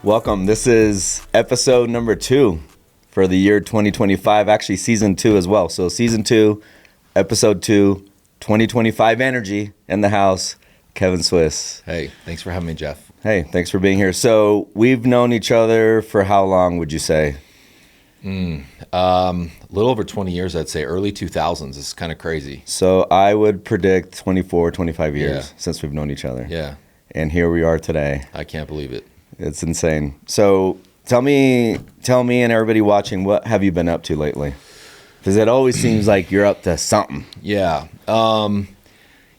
Welcome. This is episode number 2 for the year 2025, actually season 2 as well. So season 2, episode 2, 2025 energy in the house, Kevin Suess. Hey, thanks for having me, Jeff. Hey, thanks for being here. So we've known each other for how long, would you say? A little over 20 years, I'd say. Early 2000s. It's kind of crazy. So I would predict 24, 25 years since we've known each other. Yeah. And here we are today. I can't believe it. It's insane. So tell me and everybody watching, what have you been up to lately? Because it always seems like you're up to something. Yeah. So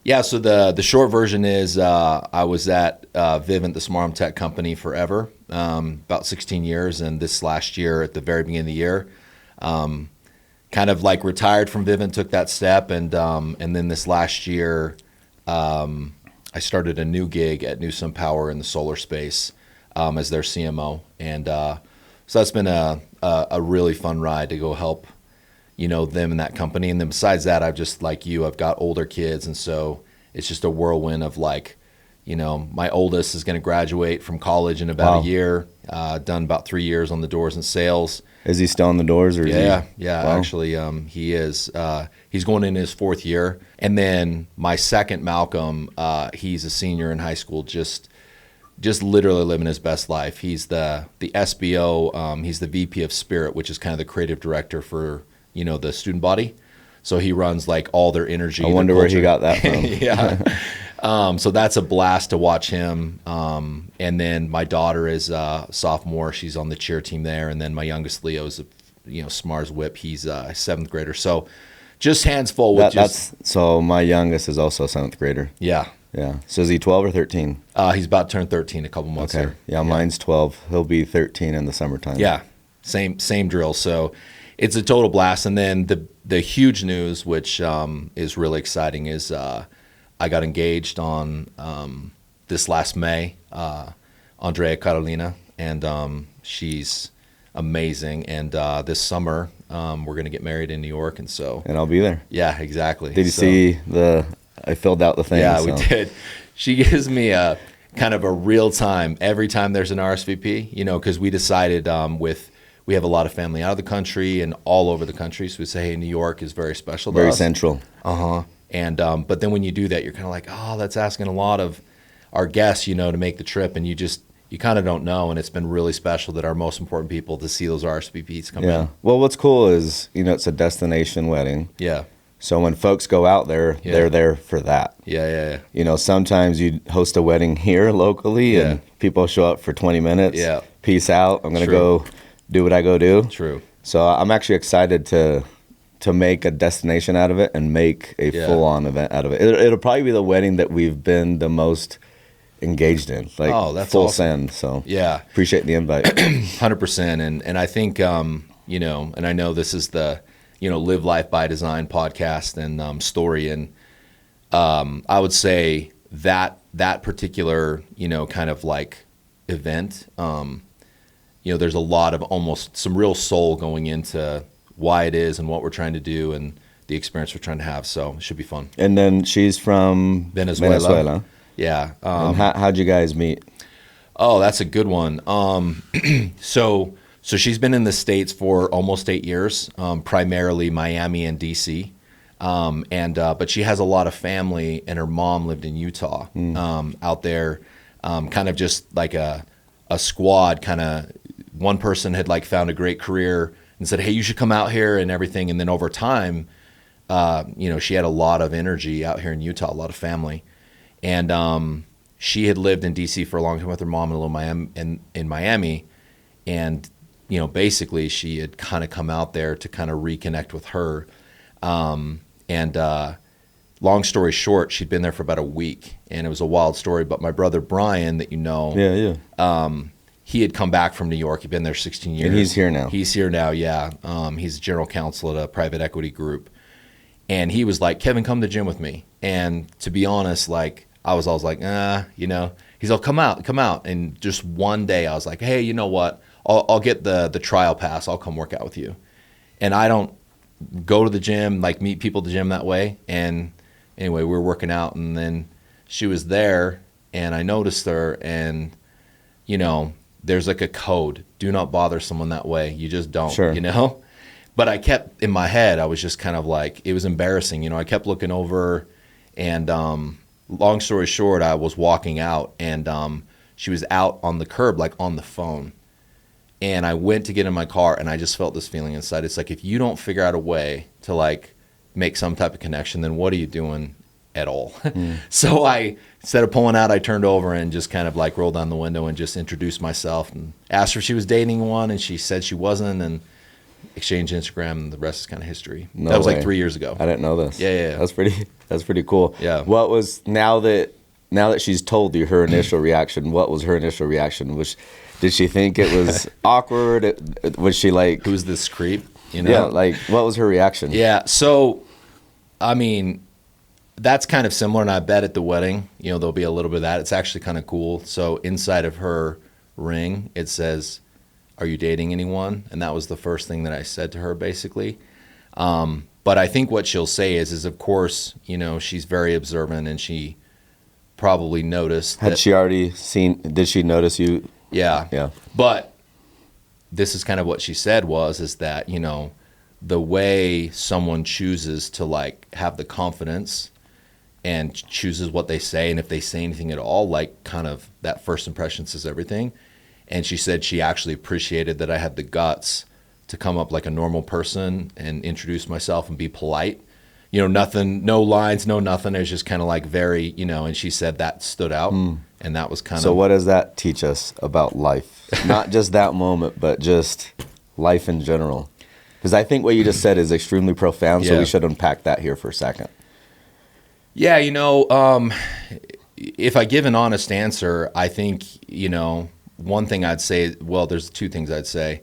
the short version is I was at Vivint, the smart home tech company, forever, about 16 years. And this last year, at the very beginning of the year, kind of like retired from Vivint, took that step. And then this last year, I started a new gig at SunPower in the solar space as their CMO. And so that's been a really fun ride to go help them and that company. And then besides that, I've just, like you, I've got older kids. And so it's just a whirlwind of my oldest is going to graduate from college in about a year, done about 3 years on the doors and sales. Is he still on the doors? Or Yeah. Wow. Actually, he is. He's going in his 4th year. And then my second, Malcolm, he's a senior in high school, just literally living his best life. He's the SBO. He's the VP of Spirit, which is kind of the creative director for the student body. So he runs like all their energy. I wonder where he got that from. Yeah. So that's a blast to watch him. And then my daughter is a sophomore. She's on the cheer team there. And then my youngest Leo is smart as whip. He's a 7th grader. So just hands full with So my youngest is also a 7th grader. Yeah. Yeah. So is he 12 or 13? He's about to turn 13 a couple months Okay. here. Yeah, mine's 12. He'll be 13 in the summertime. Yeah. Same drill. So it's a total blast. And then the huge news, which is really exciting, is I got engaged on this last May, Andrea Carolina, and she's amazing. And this summer, we're going to get married in New York. And I'll be there. Yeah, exactly. Did you see I filled out the thing. Yeah, we did. She gives me a kind of a real time every time there's an RSVP, because we decided we have a lot of family out of the country and all over the country. So we say, hey, New York is very special to us. Very central. And but then when you do that, you're kind of like, oh, that's asking a lot of our guests, to make the trip. And you kind of don't know. And it's been really special that our most important people to see those RSVPs come in. Well, what's cool is, it's a destination wedding. Yeah. So when folks go out there, they're there for that. Yeah. Sometimes you host a wedding here locally and people show up for 20 minutes. Yeah. Peace out. I'm going to go do what I go do. True. So I'm actually excited to make a destination out of it and make a full-on event out of it. It'll probably be the wedding that we've been the most engaged in, that's full awesome. send. So yeah, appreciate the invite. 100%. And I think, and I know this is the, Live Life by Design podcast and story. And I would say that particular, kind of like event, there's a lot of almost some real soul going into why it is and what we're trying to do and the experience we're trying to have. So it should be fun. And then she's from Venezuela. Yeah. And how'd you guys meet? Oh, that's a good one. So she's been in the States for almost 8 years, primarily Miami and DC. But she has a lot of family, and her mom lived in Utah, out there, kind of just like a squad. Kind of one person had found a great career and said, hey, you should come out here and everything. And then over time, she had a lot of energy out here in Utah, a lot of family. And she had lived in DC for a long time with her mom in Miami. And, basically she had kind of come out there to kind of reconnect with her. Long story short, she'd been there for about a week, and it was a wild story. But my brother Brian, that he had come back from New York. He'd been there 16 years. And he's here now. He's here now, yeah. He's general counsel at a private equity group. And he was like, Kevin, come to the gym with me. And to be honest, I was always like, he's like, come out. And just one day I was like, hey, you know what? I'll get the trial pass. I'll come work out with you. And I don't go to the gym, meet people at the gym that way. And anyway, we were working out, and then she was there, and I noticed her, and there's like a code. Do not bother someone that way. You just don't, Sure. you know? But I kept, in my head, I was just kind of like, it was embarrassing. You know, I kept looking over and long story short, I was walking out and she was out on the curb, like on the phone. And I went to get in my car and I just felt this feeling inside. It's like, if you don't figure out a way to like make some type of connection, then what are you doing at all? So instead of pulling out, I turned over and just kind of like rolled down the window and just introduced myself and asked her if she was dating one. And she said she wasn't, and exchanged Instagram, and the rest is kind of history. No that was way. Like 3 years ago. I didn't know this. Yeah. That's pretty cool. Yeah. What was, now that she's told you her initial reaction, what was her initial reaction? Did she think it was awkward? Was she like, who's this creep? You know? Yeah, like, what was her reaction? Yeah. So, I mean, that's kind of similar, and I bet at the wedding, you know, there'll be a little bit of that. It's actually kind of cool. So inside of her ring, it says, "Are you dating anyone?" And that was the first thing that I said to her, basically. But I think what she'll say is of course, you know, she's very observant, and she probably noticed. Had she already seen? Did she notice you? Yeah. Yeah. But this is kind of what she said is that, you know, the way someone chooses to like have the confidence and chooses what they say, and if they say anything at all, like kind of that first impression says everything. And she said she actually appreciated that I had the guts to come up like a normal person and introduce myself and be polite. You know, nothing, no lines, no nothing. It was just kind of like very, you know, and she said that stood out. And that was kind of. So what does that teach us about life? Not just that moment, but just life in general. Because I think what you just said is extremely profound, so we should unpack that here for a second. Yeah, you know, if I give an honest answer, I think, you know, one thing I'd say, well, there's two things I'd say.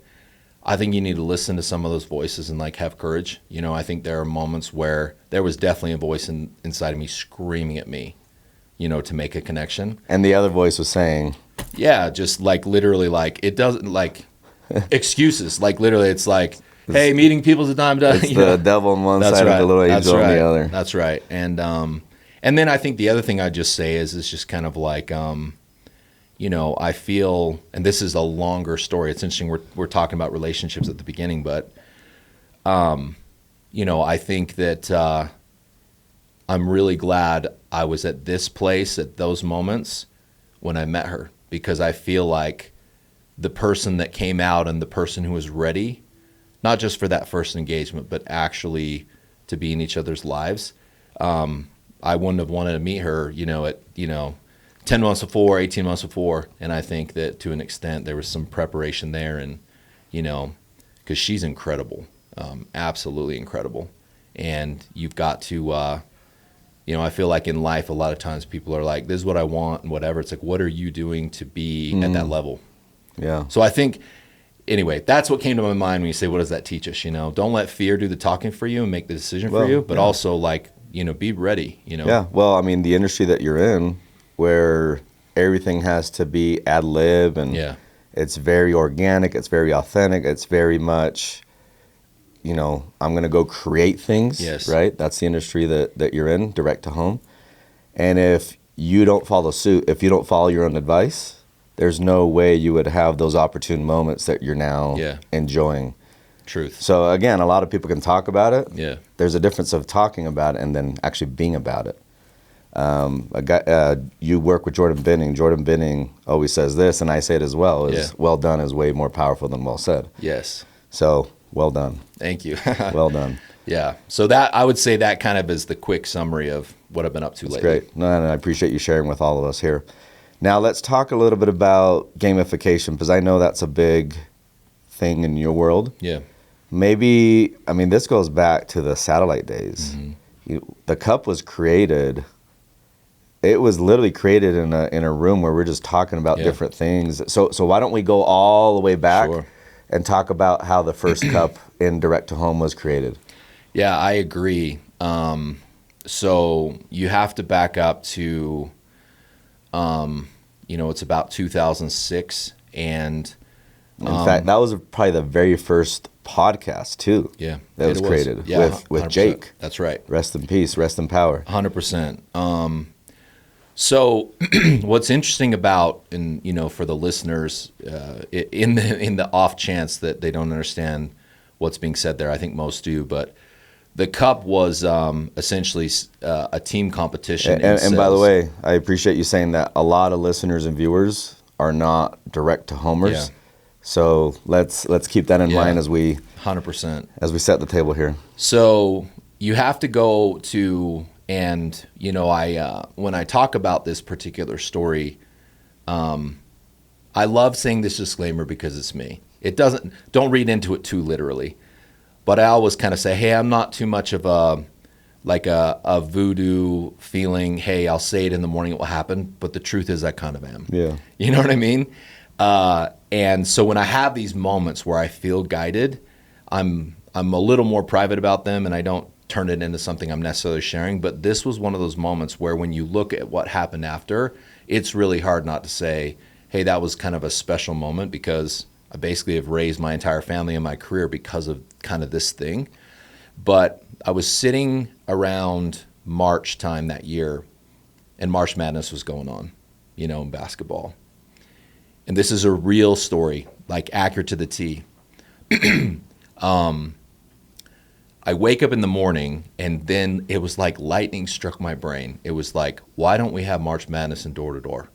I think you need to listen to some of those voices and like have courage. You know, I think there are moments where there was definitely a voice inside of me screaming at me, you know, to make a connection. And the other voice was saying, yeah, just like literally like it doesn't like excuses. Like literally it's like, hey, meeting people's a dime. it's the devil on one side and the little angel on the other. That's right. And then I think the other thing I'd just say is just kind of like, you know, I feel, and this is a longer story. It's interesting. We're talking about relationships at the beginning, but, you know, I think that I'm really glad I was at this place at those moments when I met her, because I feel like the person that came out and the person who was ready, not just for that first engagement, but actually to be in each other's lives. I wouldn't have wanted to meet her, you know, at, you know, 10 months before, 18 months before. And I think that to an extent there was some preparation there, and, you know, because she's incredible, absolutely incredible. And you've got to, you know, I feel like in life, a lot of times people are like, this is what I want and whatever. It's like, what are you doing to be at that level? Yeah. So I think, anyway, that's what came to my mind when you say, what does that teach us? You know, don't let fear do the talking for you and make the decision for you, but also like, you know, be ready, you know? Yeah. Well, I mean, the industry that you're in, where everything has to be ad lib and it's very organic, it's very authentic, it's very much, you know, I'm going to go create things, right? That's the industry that you're in, direct to home. And if you don't follow suit, if you don't follow your own advice, there's no way you would have those opportune moments that you're now enjoying. Truth. So again, a lot of people can talk about it. Yeah. There's a difference of talking about it and then actually being about it. You work with Jordan Binning. Jordan Binning always says this, and I say it as well, is well done is way more powerful than well said. Yes. So well done. Thank you. Well done. Yeah. So that, I would say that kind of is the quick summary of what I've been up to lately. Great. No, and I appreciate you sharing with all of us here. Now let's talk a little bit about gamification, because I know that's a big thing in your world. Yeah. Maybe, I mean, this goes back to the satellite days. The cup was created. It was literally created in a room where we're just talking about different things. So why don't we go all the way back and talk about how the first cup in direct to home was created? Yeah, I agree. So you have to back up to, you know, it's about 2006, and in fact, that was probably the very first podcast too. Yeah, that was created with 100%. Jake. That's right. Rest in peace. Rest in power. 100%. So what's interesting about, and for the listeners, in the off chance that they don't understand what's being said there, I think most do, but the Cup was essentially a team competition. And by the way, I appreciate you saying that. A lot of listeners and viewers are not direct to homers. Yeah. So let's keep that in mind as we 100% as we set the table here. So you have to go to, and I when I talk about this particular story, I love saying this disclaimer because it's me. Don't read into it too literally, but I always kind of say, hey, I'm not too much of a voodoo feeling. Hey, I'll say it in the morning, it will happen. But the truth is, I kind of am. Yeah. You know what I mean? And so when I have these moments where I feel guided, I'm a little more private about them, and I don't turn it into something I'm necessarily sharing. But this was one of those moments where when you look at what happened after, it's really hard not to say, hey, that was kind of a special moment, because I basically have raised my entire family and my career because of kind of this thing. But I was sitting around March time that year, and March Madness was going on, in basketball. And this is a real story, like accurate to the T. I wake up in the morning, and then it was like lightning struck my brain. It was like, why don't we have March Madness in door-to-door?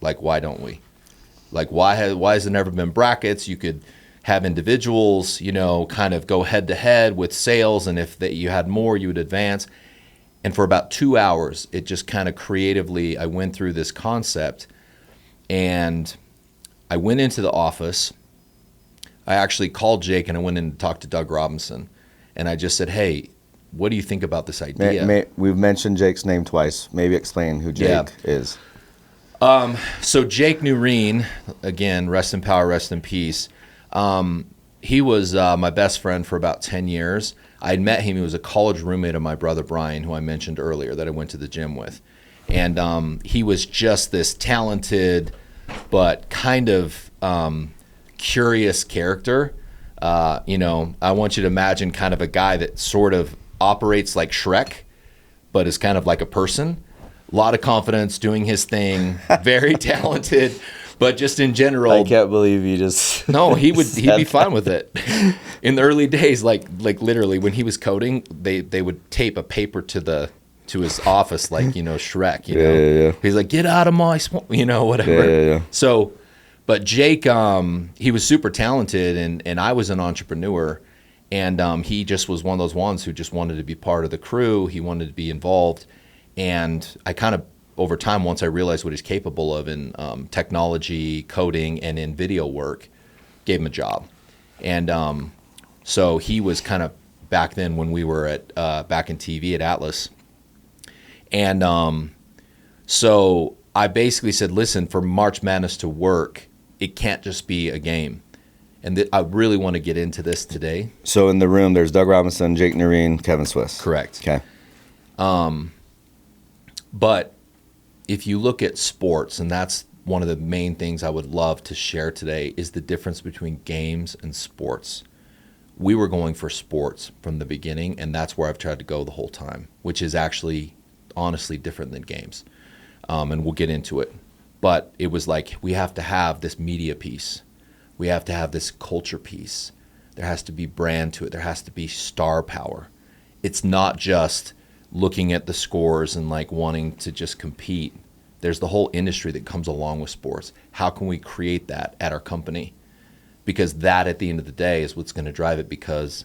Like, why don't we? Like, why has there never been brackets? You could have individuals, kind of go head-to-head with sales, and if you had more, you would advance. And for about 2 hours, it just kind of creatively, I went through this concept, and I went into the office. I actually called Jake, and I went in to talk to Doug Robinson. And I just said, hey, what do you think about this idea? We've mentioned Jake's name twice. Maybe explain who Jake is. So Jake Nureen, again, rest in power, rest in peace. He was my best friend for about 10 years. I had met him. He was a college roommate of my brother Brian, who I mentioned earlier, that I went to the gym with. And he was just this talented but kind of curious character. I want you to imagine kind of a guy that sort of operates like Shrek, but is kind of like a person. A lot of confidence, doing his thing, very talented, but just in general. I can't believe you just. No, he'd be fine with it. In the early days, like literally when he was coding, they would tape a paper to his office, like Shrek. Yeah. He's like, get out of my, whatever. Yeah. So. But Jake, he was super talented, and I was an entrepreneur, and he just was one of those ones who just wanted to be part of the crew. He wanted to be involved, and I kind of, over time, once I realized what he's capable of in technology, coding, and in video work, gave him a job. And so he was kind of back then when we were back in TV at Atlas. And so I basically said, listen, for March Madness to work, it can't just be a game. And I really want to get into this today. So in the room, there's Doug Robinson, Jake Nureen, Kevin Suess. Correct. Okay. But if you look at sports, and that's one of the main things I would love to share today, is the difference between games and sports. We were going for sports from the beginning, and that's where I've tried to go the whole time, which is actually honestly different than games. And we'll get into it. But it was like, we have to have this media piece. We have to have this culture piece. There has to be brand to it. There has to be star power. It's not just looking at the scores and like wanting to just compete. There's the whole industry that comes along with sports. How can we create that at our company? Because that, at the end of the day, is what's going to drive it, because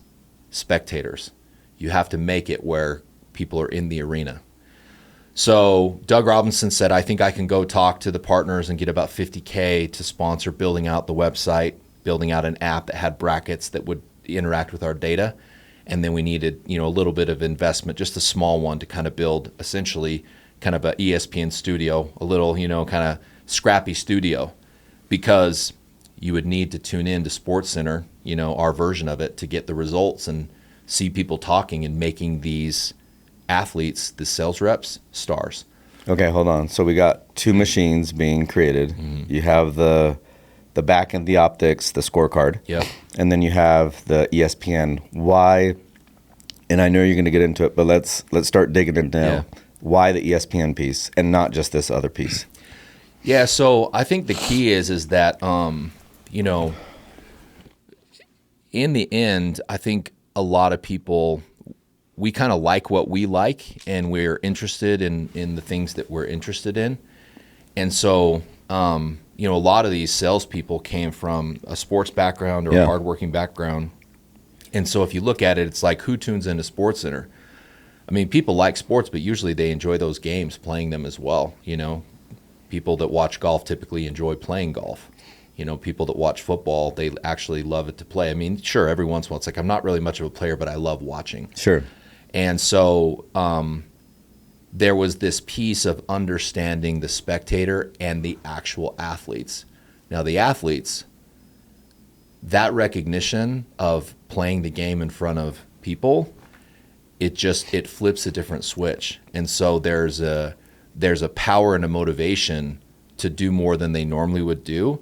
spectators. You have to make it where people are in the arena. So Doug Robinson said, I think I can go talk to the partners and get about $50K to sponsor building out the website, building out an app that had brackets that would interact with our data. And then we needed, a little bit of investment, just a small one, to kind of build essentially kind of a ESPN studio, a little, kind of scrappy studio, because you would need to tune in to SportsCenter, our version of it, to get the results and see people talking and making these athletes, the sales reps, stars. Okay, hold on. So we got two machines being created. Mm-hmm. You have the back end, the optics, the scorecard. Yep. And then you have the ESPN. Why? And I know you're going to get into it, but let's start digging it down. Why the ESPN piece and not just this other piece? Yeah, so I think the key is that in the end, I think a lot of people, we kind of like what we like, and we're interested in the things that we're interested in. And so, a lot of these salespeople came from a sports background or a hardworking background. And so if you look at it, it's like, who tunes into SportsCenter? I mean, people like sports, but usually they enjoy those games, playing them as well. People that watch golf typically enjoy playing golf. People that watch football, they actually love it to play. I mean, sure, every once in a while, it's like, I'm not really much of a player, but I love watching. Sure. And so there was this piece of understanding the spectator and the actual athletes. Now, the athletes, that recognition of playing the game in front of people, it flips a different switch. And so there's a power and a motivation to do more than they normally would do,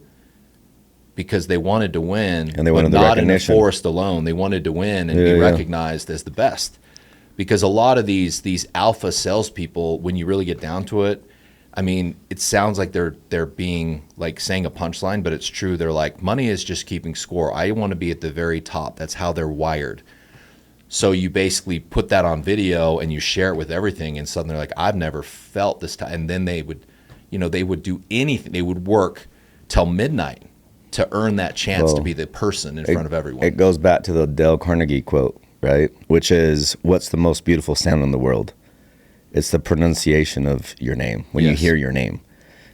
because they wanted to win, and they wanted but the not in the recognition. forest alone. They wanted to win and be recognized as the best. Because a lot of these alpha salespeople, when you really get down to it, I mean, it sounds like they're being like saying a punchline, but it's true. They're like, money is just keeping score. I want to be at the very top. That's how they're wired. So you basically put that on video and you share it with everything, and suddenly they're like, I've never felt this time. And then they would do anything. They would work till midnight to earn that chance to be the person in front of everyone. It goes back to the Dale Carnegie quote, right? Which is, what's the most beautiful sound in the world? It's the pronunciation of your name, when you hear your name,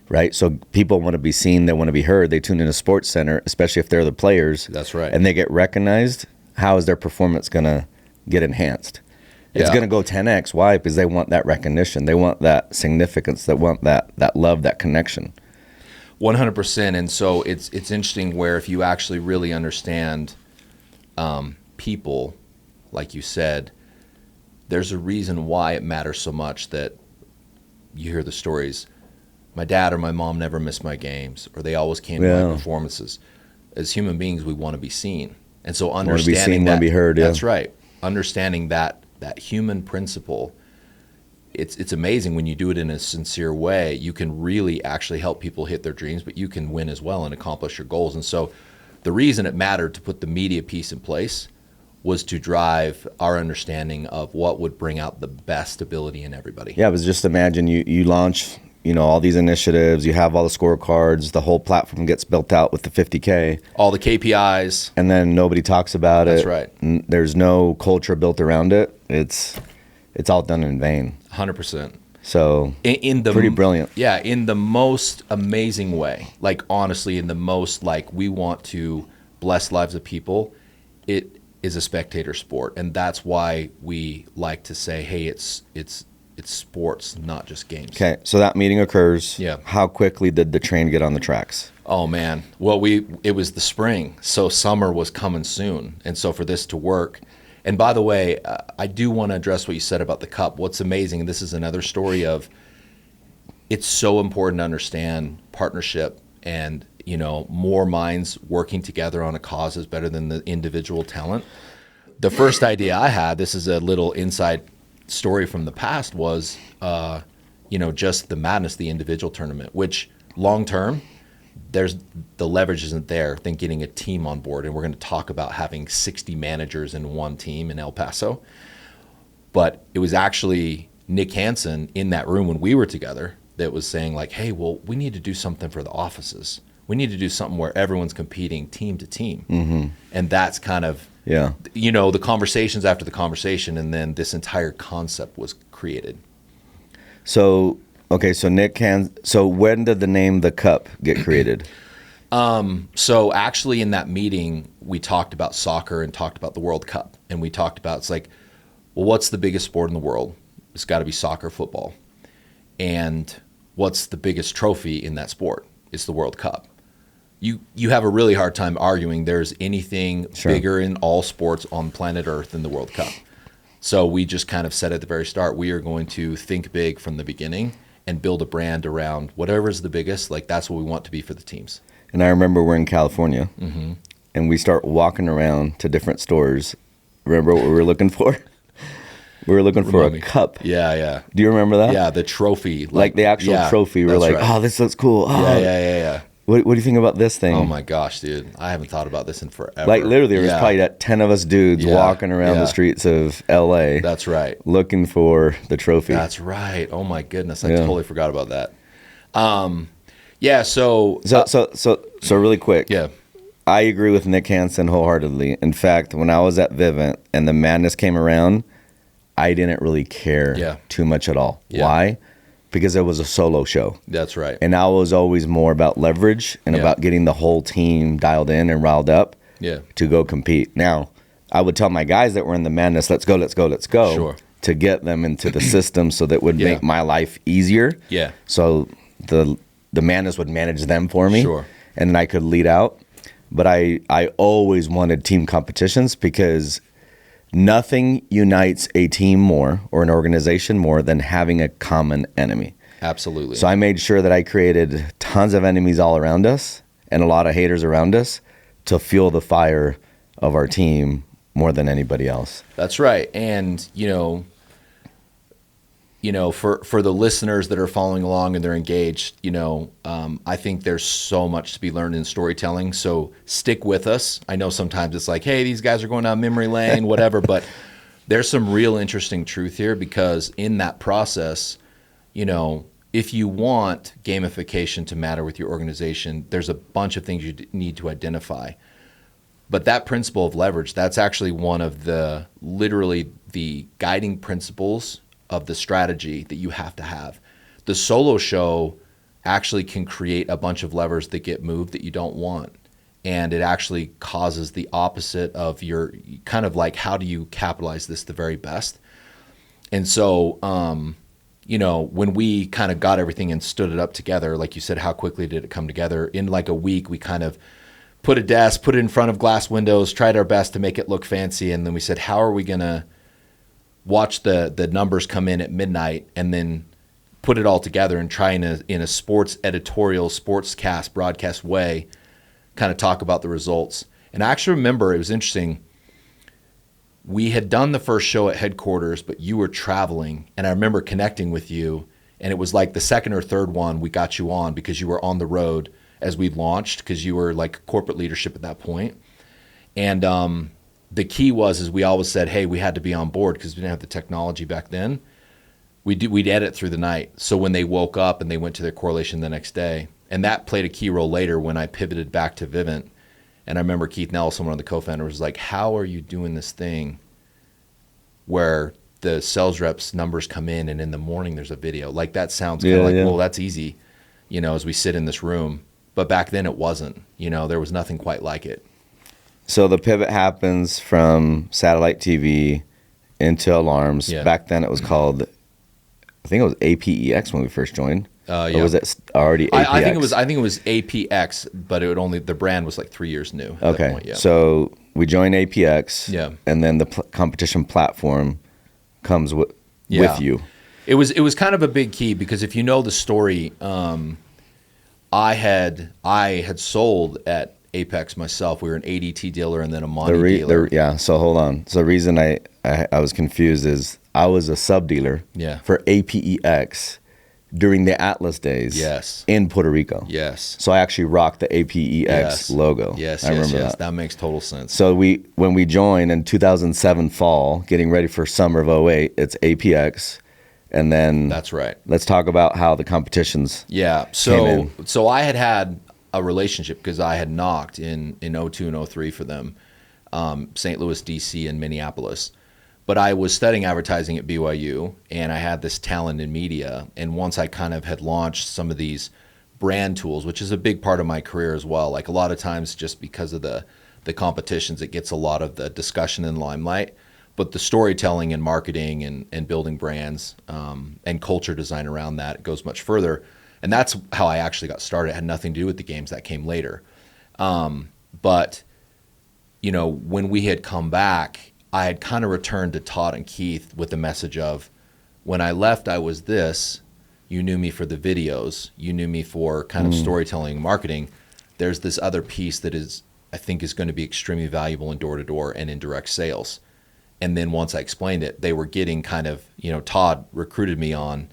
right? So people want to be seen, they want to be heard. They tune in a SportsCenter, especially if they're the players. That's right. And they get recognized. How is their performance going to get enhanced? It's going to go 10x. Why? Because they want that recognition. They want that significance. They want that love, that connection. 100%. And so it's interesting where if you actually really understand people, like you said, there's a reason why it matters so much that you hear the stories. My dad or my mom never missed my games, or they always came to my performances. As human beings, we want to be seen. And so understanding want to be seen, that, want to be heard. That's right. Understanding that human principle, it's amazing when you do it in a sincere way. You can really actually help people hit their dreams, but you can win as well and accomplish your goals. And so the reason it mattered to put the media piece in place was to drive our understanding of what would bring out the best ability in everybody. Yeah, it was just imagine you launch, all these initiatives, you have all the scorecards, the whole platform gets built out with the 50K. All the KPIs. And then nobody talks about it. That's right. There's no culture built around it. It's all done in vain. 100%. So in the pretty brilliant. Yeah, in the most amazing way. Like, honestly, in the most, like, we want to bless lives of people. It is a spectator sport, and that's why we like to say, hey, it's sports, not just games. Okay, so that meeting occurs. Yeah. How quickly did the train get on the tracks? Oh man, well, it was the spring, so summer was coming soon, and so for this to work. And by the way, I do want to address what you said about the cup. What's amazing, and this is another story of, it's so important to understand partnership, and more minds working together on a cause is better than the individual talent. The first idea I had, this is a little inside story from the past, was just the Madness, the individual tournament, which long term, the leverage isn't there than getting a team on board. And we're going to talk about having 60 managers in one team in El Paso. But it was actually Nick Hansen in that room when we were together that was saying, like, hey, well, we need to do something for the offices. We need to do something where everyone's competing team to team. Mm-hmm. And that's kind of, the conversations after the conversation, and then this entire concept was created. So, okay, so so when did the name The Cup get created? So actually in that meeting, we talked about soccer and talked about the World Cup. And we talked about, it's like, well, what's the biggest sport in the world? It's got to be soccer, football. And what's the biggest trophy in that sport? It's the World Cup. You have a really hard time arguing there's anything bigger in all sports on planet Earth than the World Cup. So we just kind of said at the very start, we are going to think big from the beginning and build a brand around whatever's the biggest. Like, that's what we want to be for the teams. And I remember we're in California, and we start walking around to different stores. Remember what we were looking for? We were looking for Remind a me. cup. Yeah. Do you remember that? Yeah, the trophy. Like the actual trophy. We're like, oh, this looks cool. Oh, Yeah. What do you think about this thing? Oh my gosh, dude. I haven't thought about this in forever. Like literally, there was probably that 10 of us dudes walking around the streets of LA. That's right. Looking for the trophy. That's right. Oh my goodness. I totally forgot about that. Yeah, so really quick. Yeah. I agree with Nick Hansen wholeheartedly. In fact, when I was at Vivint and the madness came around, I didn't really care too much at all. Yeah. Why? Because it was a solo show. That's right. And I was always more about leverage and about getting the whole team dialed in and riled up to go compete. Now, I would tell my guys that were in the madness, let's go, Sure. to get them into the system so that would make my life easier. Yeah. So the madness would manage them for me. Sure. And then I could lead out. But I always wanted team competitions because nothing unites a team more or an organization more than having a common enemy. Absolutely. So I made sure that I created tons of enemies all around us and a lot of haters around us to fuel the fire of our team more than anybody else. That's right. And, for the listeners that are following along and they're engaged, I think there's so much to be learned in storytelling. So stick with us. I know sometimes it's like, hey, these guys are going down memory lane, whatever, but there's some real interesting truth here because in that process, if you want gamification to matter with your organization, there's a bunch of things you need to identify. But that principle of leverage, that's actually one of literally the guiding principles of the strategy that you have to have. The solo show actually can create a bunch of levers that get moved that you don't want. And it actually causes the opposite of your kind of like, how do you capitalize this the very best? And so, when we kind of got everything and stood it up together, like you said, how quickly did it come together? In like a week, we kind of put a desk, put it in front of glass windows, tried our best to make it look fancy. And then we said, how are we going to watch the numbers come in at midnight and then put it all together and try in a sports editorial, sportscast, broadcast way, kind of talk about the results. And I actually remember, it was interesting, we had done the first show at headquarters, but you were traveling, and I remember connecting with you, and it was like the second or third one we got you on because you were on the road as we launched because you were like corporate leadership at that point. And the key is we always said, hey, we had to be on board because we didn't have the technology back then. We'd edit through the night. So when they woke up and they went to their correlation the next day, and that played a key role later when I pivoted back to Vivint. And I remember Keith Nelson, one of the co-founders, was like, how are you doing this thing where the sales reps numbers come in and in the morning there's a video? Like that sounds kind of like, well, that's easy, as we sit in this room. But back then it wasn't, there was nothing quite like it. So the pivot happens from satellite TV into alarms. Yeah. Back then it was called, I think it was APEX when we first joined. Yeah. Or was it already APX? I think it was APX, but the brand was like 3 years new at that point. Yeah. So we joined APX. Yeah. And then the competition platform comes with you. It was kind of a big key because if you know the story, I had sold at Apex myself. We were an ADT dealer and then a Monty dealer. So hold on. So the reason I was confused is I was a sub dealer for APEX during the Atlas days in Puerto Rico. Yes. So I actually rocked the APEX logo. Yes, I remember that. That makes total sense. So when we joined in 2007 fall, getting ready for summer of 2008, it's APX. And then that's right. Let's talk about how the competitions came in. So I had a relationship because I had knocked in 02 and 03 for them, St. Louis, DC, and Minneapolis. But I was studying advertising at BYU, and I had this talent in media. And once I kind of had launched some of these brand tools, which is a big part of my career as well, like a lot of times just because of the competitions, it gets a lot of the discussion and limelight. But the storytelling and marketing and building brands and culture design around that, it goes much further. And that's how I actually got started. It had nothing to do with the games. That came later. But, when we had come back, I had kind of returned to Todd and Keith with the message of, when I left, I was this. You knew me for the videos. You knew me for kind of storytelling and marketing. There's this other piece that I think is going to be extremely valuable in door-to-door and in direct sales. And then once I explained it, they were getting kind of, Todd recruited me on,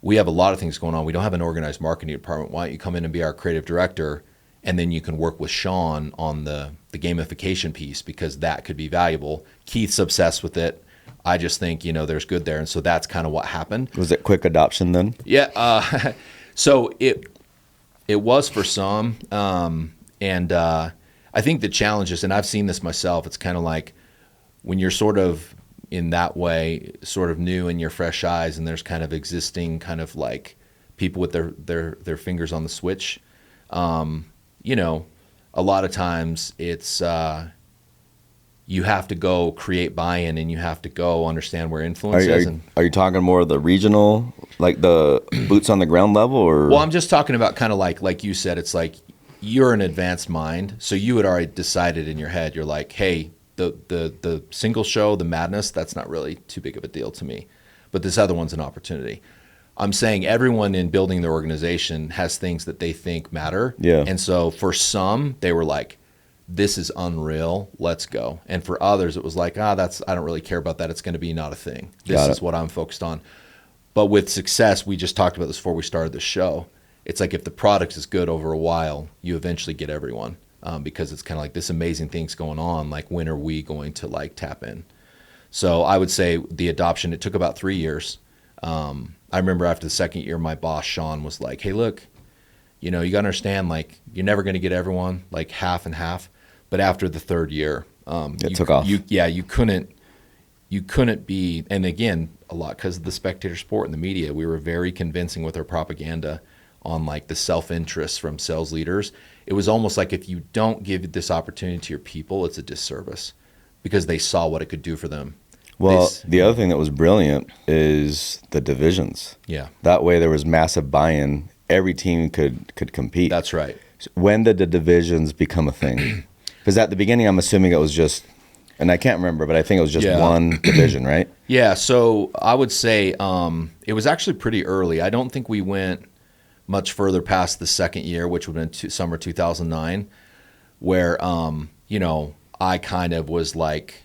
we have a lot of things going on. We don't have an organized marketing department. Why don't you come in and be our creative director? And then you can work with Sean on the gamification piece, because that could be valuable. Keith's obsessed with it. I just think, there's good there. And so that's kind of what happened. Was it quick adoption then? Yeah. So it was for some. And I think the challenge is, and I've seen this myself, it's kind of like when you're sort of in that way, sort of new in your fresh eyes, and there's kind of existing kind of like people with their fingers on the switch. A lot of times it's you have to go create buy-in, and you have to go understand where influence is. Are you talking more of the regional, like the boots on the ground level, or? Well, I'm just talking about kind of like you said, it's like you're an advanced mind, so you had already decided in your head. You're like, hey, the single show, the madness, that's not really too big of a deal to me, but this other one's an opportunity. I'm saying everyone in building their organization has things that they think matter. Yeah. And so for some, they were like, this is unreal, let's go. And for others, it was like, I don't really care about that. It's going to be not a thing. This is what I'm focused on. But with success, we just talked about this before we started the show. It's like if the product is good over a while, you eventually get everyone, because it's kind of like this amazing thing's going on. Like, when are we going to like tap in? So I would say the adoption, it took about 3 years. I remember after the second year, my boss, Sean, was like, hey, look, you got to understand, like, you're never going to get everyone, like half and half. But after the third year, it took off. You couldn't be, and again, a lot because of the spectator sport and the media, we were very convincing with our propaganda on like the self-interest from sales leaders. It was almost like if you don't give this opportunity to your people, it's a disservice, because they saw what it could do for them. Well, the other thing that was brilliant is the divisions. Yeah. That way there was massive buy-in. Every team could compete. That's right. When did the divisions become a thing? Because at the beginning, I'm assuming it was just, and I can't remember, but I think it was just one division, right? Yeah. So I would say it was actually pretty early. I don't think we went much further past the second year, which would have been summer 2009, where, I kind of was like,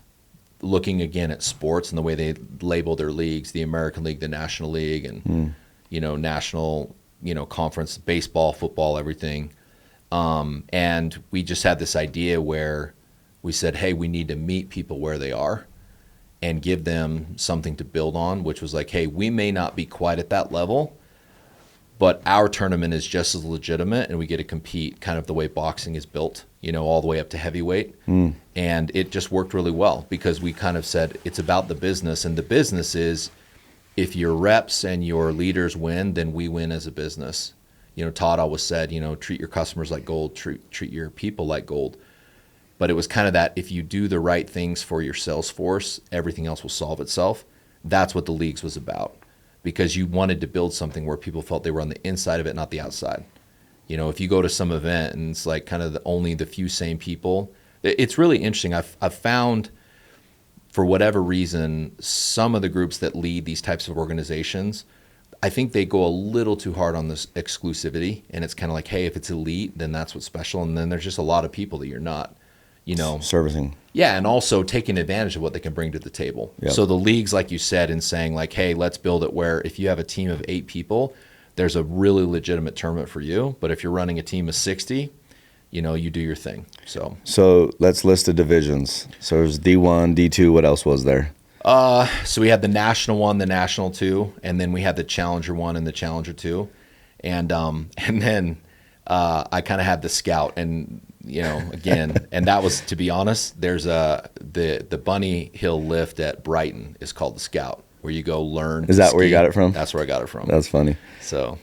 looking again at sports and the way they label their leagues, the American League, the National League, and national, conference, baseball, football, everything. And we just had this idea where we said, hey, we need to meet people where they are and give them something to build on, which was like, hey, we may not be quite at that level, but our tournament is just as legitimate, and we get to compete kind of the way boxing is built, all the way up to heavyweight. And it just worked really well, because we kind of said it's about the business, and the business is if your reps and your leaders win, then we win as a business. Todd always said, treat your customers like gold, treat your people like gold. But it was kind of that if you do the right things for your sales force, everything else will solve itself. That's what the leagues was about, because you wanted to build something where people felt they were on the inside of it, not the outside. If you go to some event and it's like kind of only the few same people, it's really interesting. I've found, for whatever reason, some of the groups that lead these types of organizations, I think they go a little too hard on this exclusivity. And it's kind of like, hey, if it's elite, then that's what's special. And then there's just a lot of people that you're not, servicing. Yeah, and also taking advantage of what they can bring to the table. Yep. So the leagues, like you said, and saying like, hey, let's build it where if you have a team of 8 people, there's a really legitimate tournament for you. But if you're running a team of 60, you do your thing. So let's list the divisions. So there's D1, D2. What else was there? So we had the National 1, the National 2, and then we had the Challenger 1 and the Challenger 2. And then I kind of had the Scout, and again, and that was, to be honest, there's the Bunny Hill lift at Brighton is called the Scout, where you go learn. Is that where you got it from? That's where I got it from. That's funny. So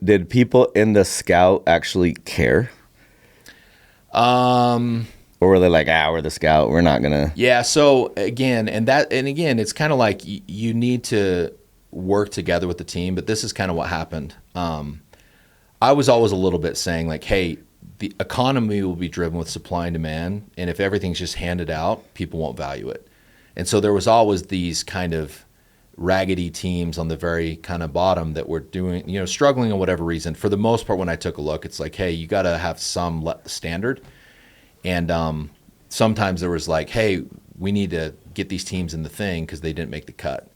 did people in the Scout actually care? Or were they like, we're the Scout, we're not gonna? Yeah. So again, it's kind of like you need to work together with the team, but this is kind of what happened. I was always a little bit saying like, hey, the economy will be driven with supply and demand, and if everything's just handed out, people won't value it. And so there was always these kind of raggedy teams on the very kind of bottom that were doing, struggling on whatever reason. For the most part, when I took a look, it's like, hey, you got to have some standard. And sometimes there was like, hey, we need to get these teams in the thing because they didn't make the cut.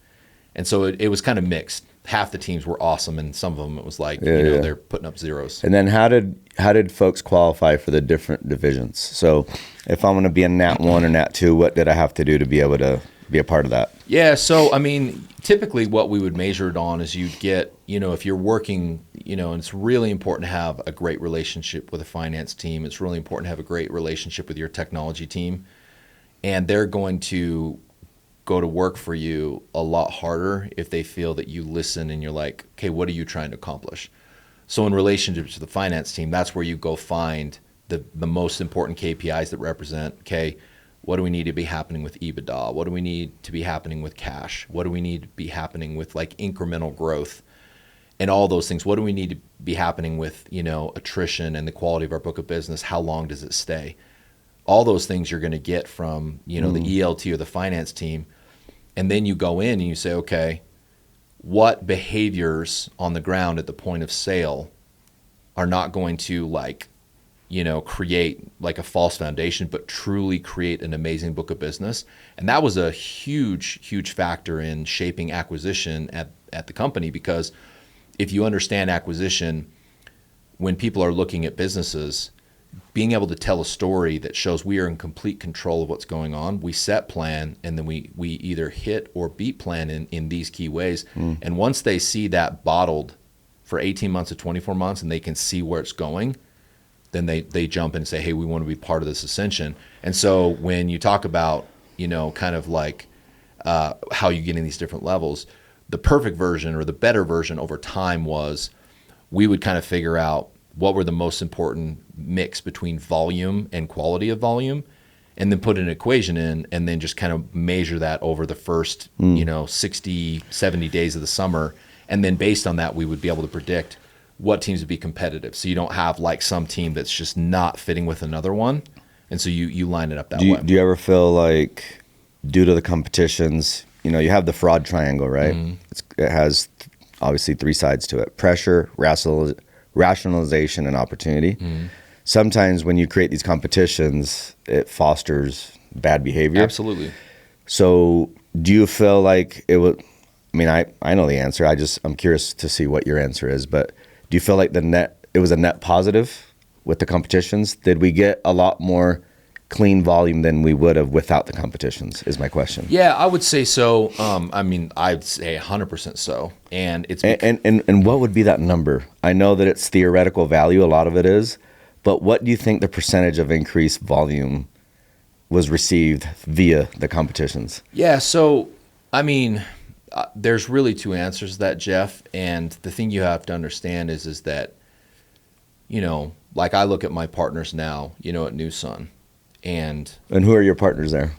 And so it was kind of mixed. Half the teams were awesome, and some of them it was like, they're putting up zeros. And then how did folks qualify for the different divisions? So if I'm going to be a Nat 1 or Nat 2, what did I have to do to be able to be a part of that? Yeah, so I mean, typically what we would measure it on is you'd get, if you're working, and it's really important to have a great relationship with a finance team. It's really important to have a great relationship with your technology team. And they're going to go to work for you a lot harder if they feel that you listen and you're like, okay, what are you trying to accomplish? So in relationship to the finance team, that's where you go find the most important KPIs that represent, okay, what do we need to be happening with EBITDA? What do we need to be happening with cash? What do we need to be happening with like incremental growth and all those things? What do we need to be happening with, attrition and the quality of our book of business? How long does it stay? All those things you're going to get from, the ELT or the finance team. And then you go in and you say, okay, what behaviors on the ground at the point of sale are not going to create like a false foundation, but truly create an amazing book of business? And that was a huge, huge factor in shaping acquisition at the company, because if you understand acquisition, when people are looking at businesses, being able to tell a story that shows we are in complete control of what's going on. We set plan, and then we either hit or beat plan in these key ways. And once they see that bottled for 18 months to 24 months and they can see where it's going, then they jump in and say, hey, we want to be part of this ascension. And so when you talk about, kind of like how you get in these different levels, the perfect version or the better version over time was we would kind of figure out what were the most important mix between volume and quality of volume, and then put an equation in, and then just kind of measure that over the first, 60, 70 days of the summer. And then based on that, we would be able to predict what teams would be competitive. So you don't have like some team that's just not fitting with another one. And so you line it up that way. Do you ever feel like, due to the competitions, you have the fraud triangle, right? Mm-hmm. It has obviously 3 sides to it: pressure, rationalization, and opportunity. Mm-hmm. Sometimes when you create these competitions, it fosters bad behavior. Absolutely. So do you feel like it would, I know the answer. I'm curious to see what your answer is, but do you feel like it was a net positive with the competitions? Did we get a lot more clean volume than we would have without the competitions, is my question. Yeah, I would say so. I'd say 100% so. And it's and what would be that number? I know that it's theoretical value, a lot of it is, but what do you think the percentage of increased volume was received via the competitions? Yeah, so, there's really 2 answers to that, Jeff. And the thing you have to understand is that, like I look at my partners now, at New Sun. And who are your partners there?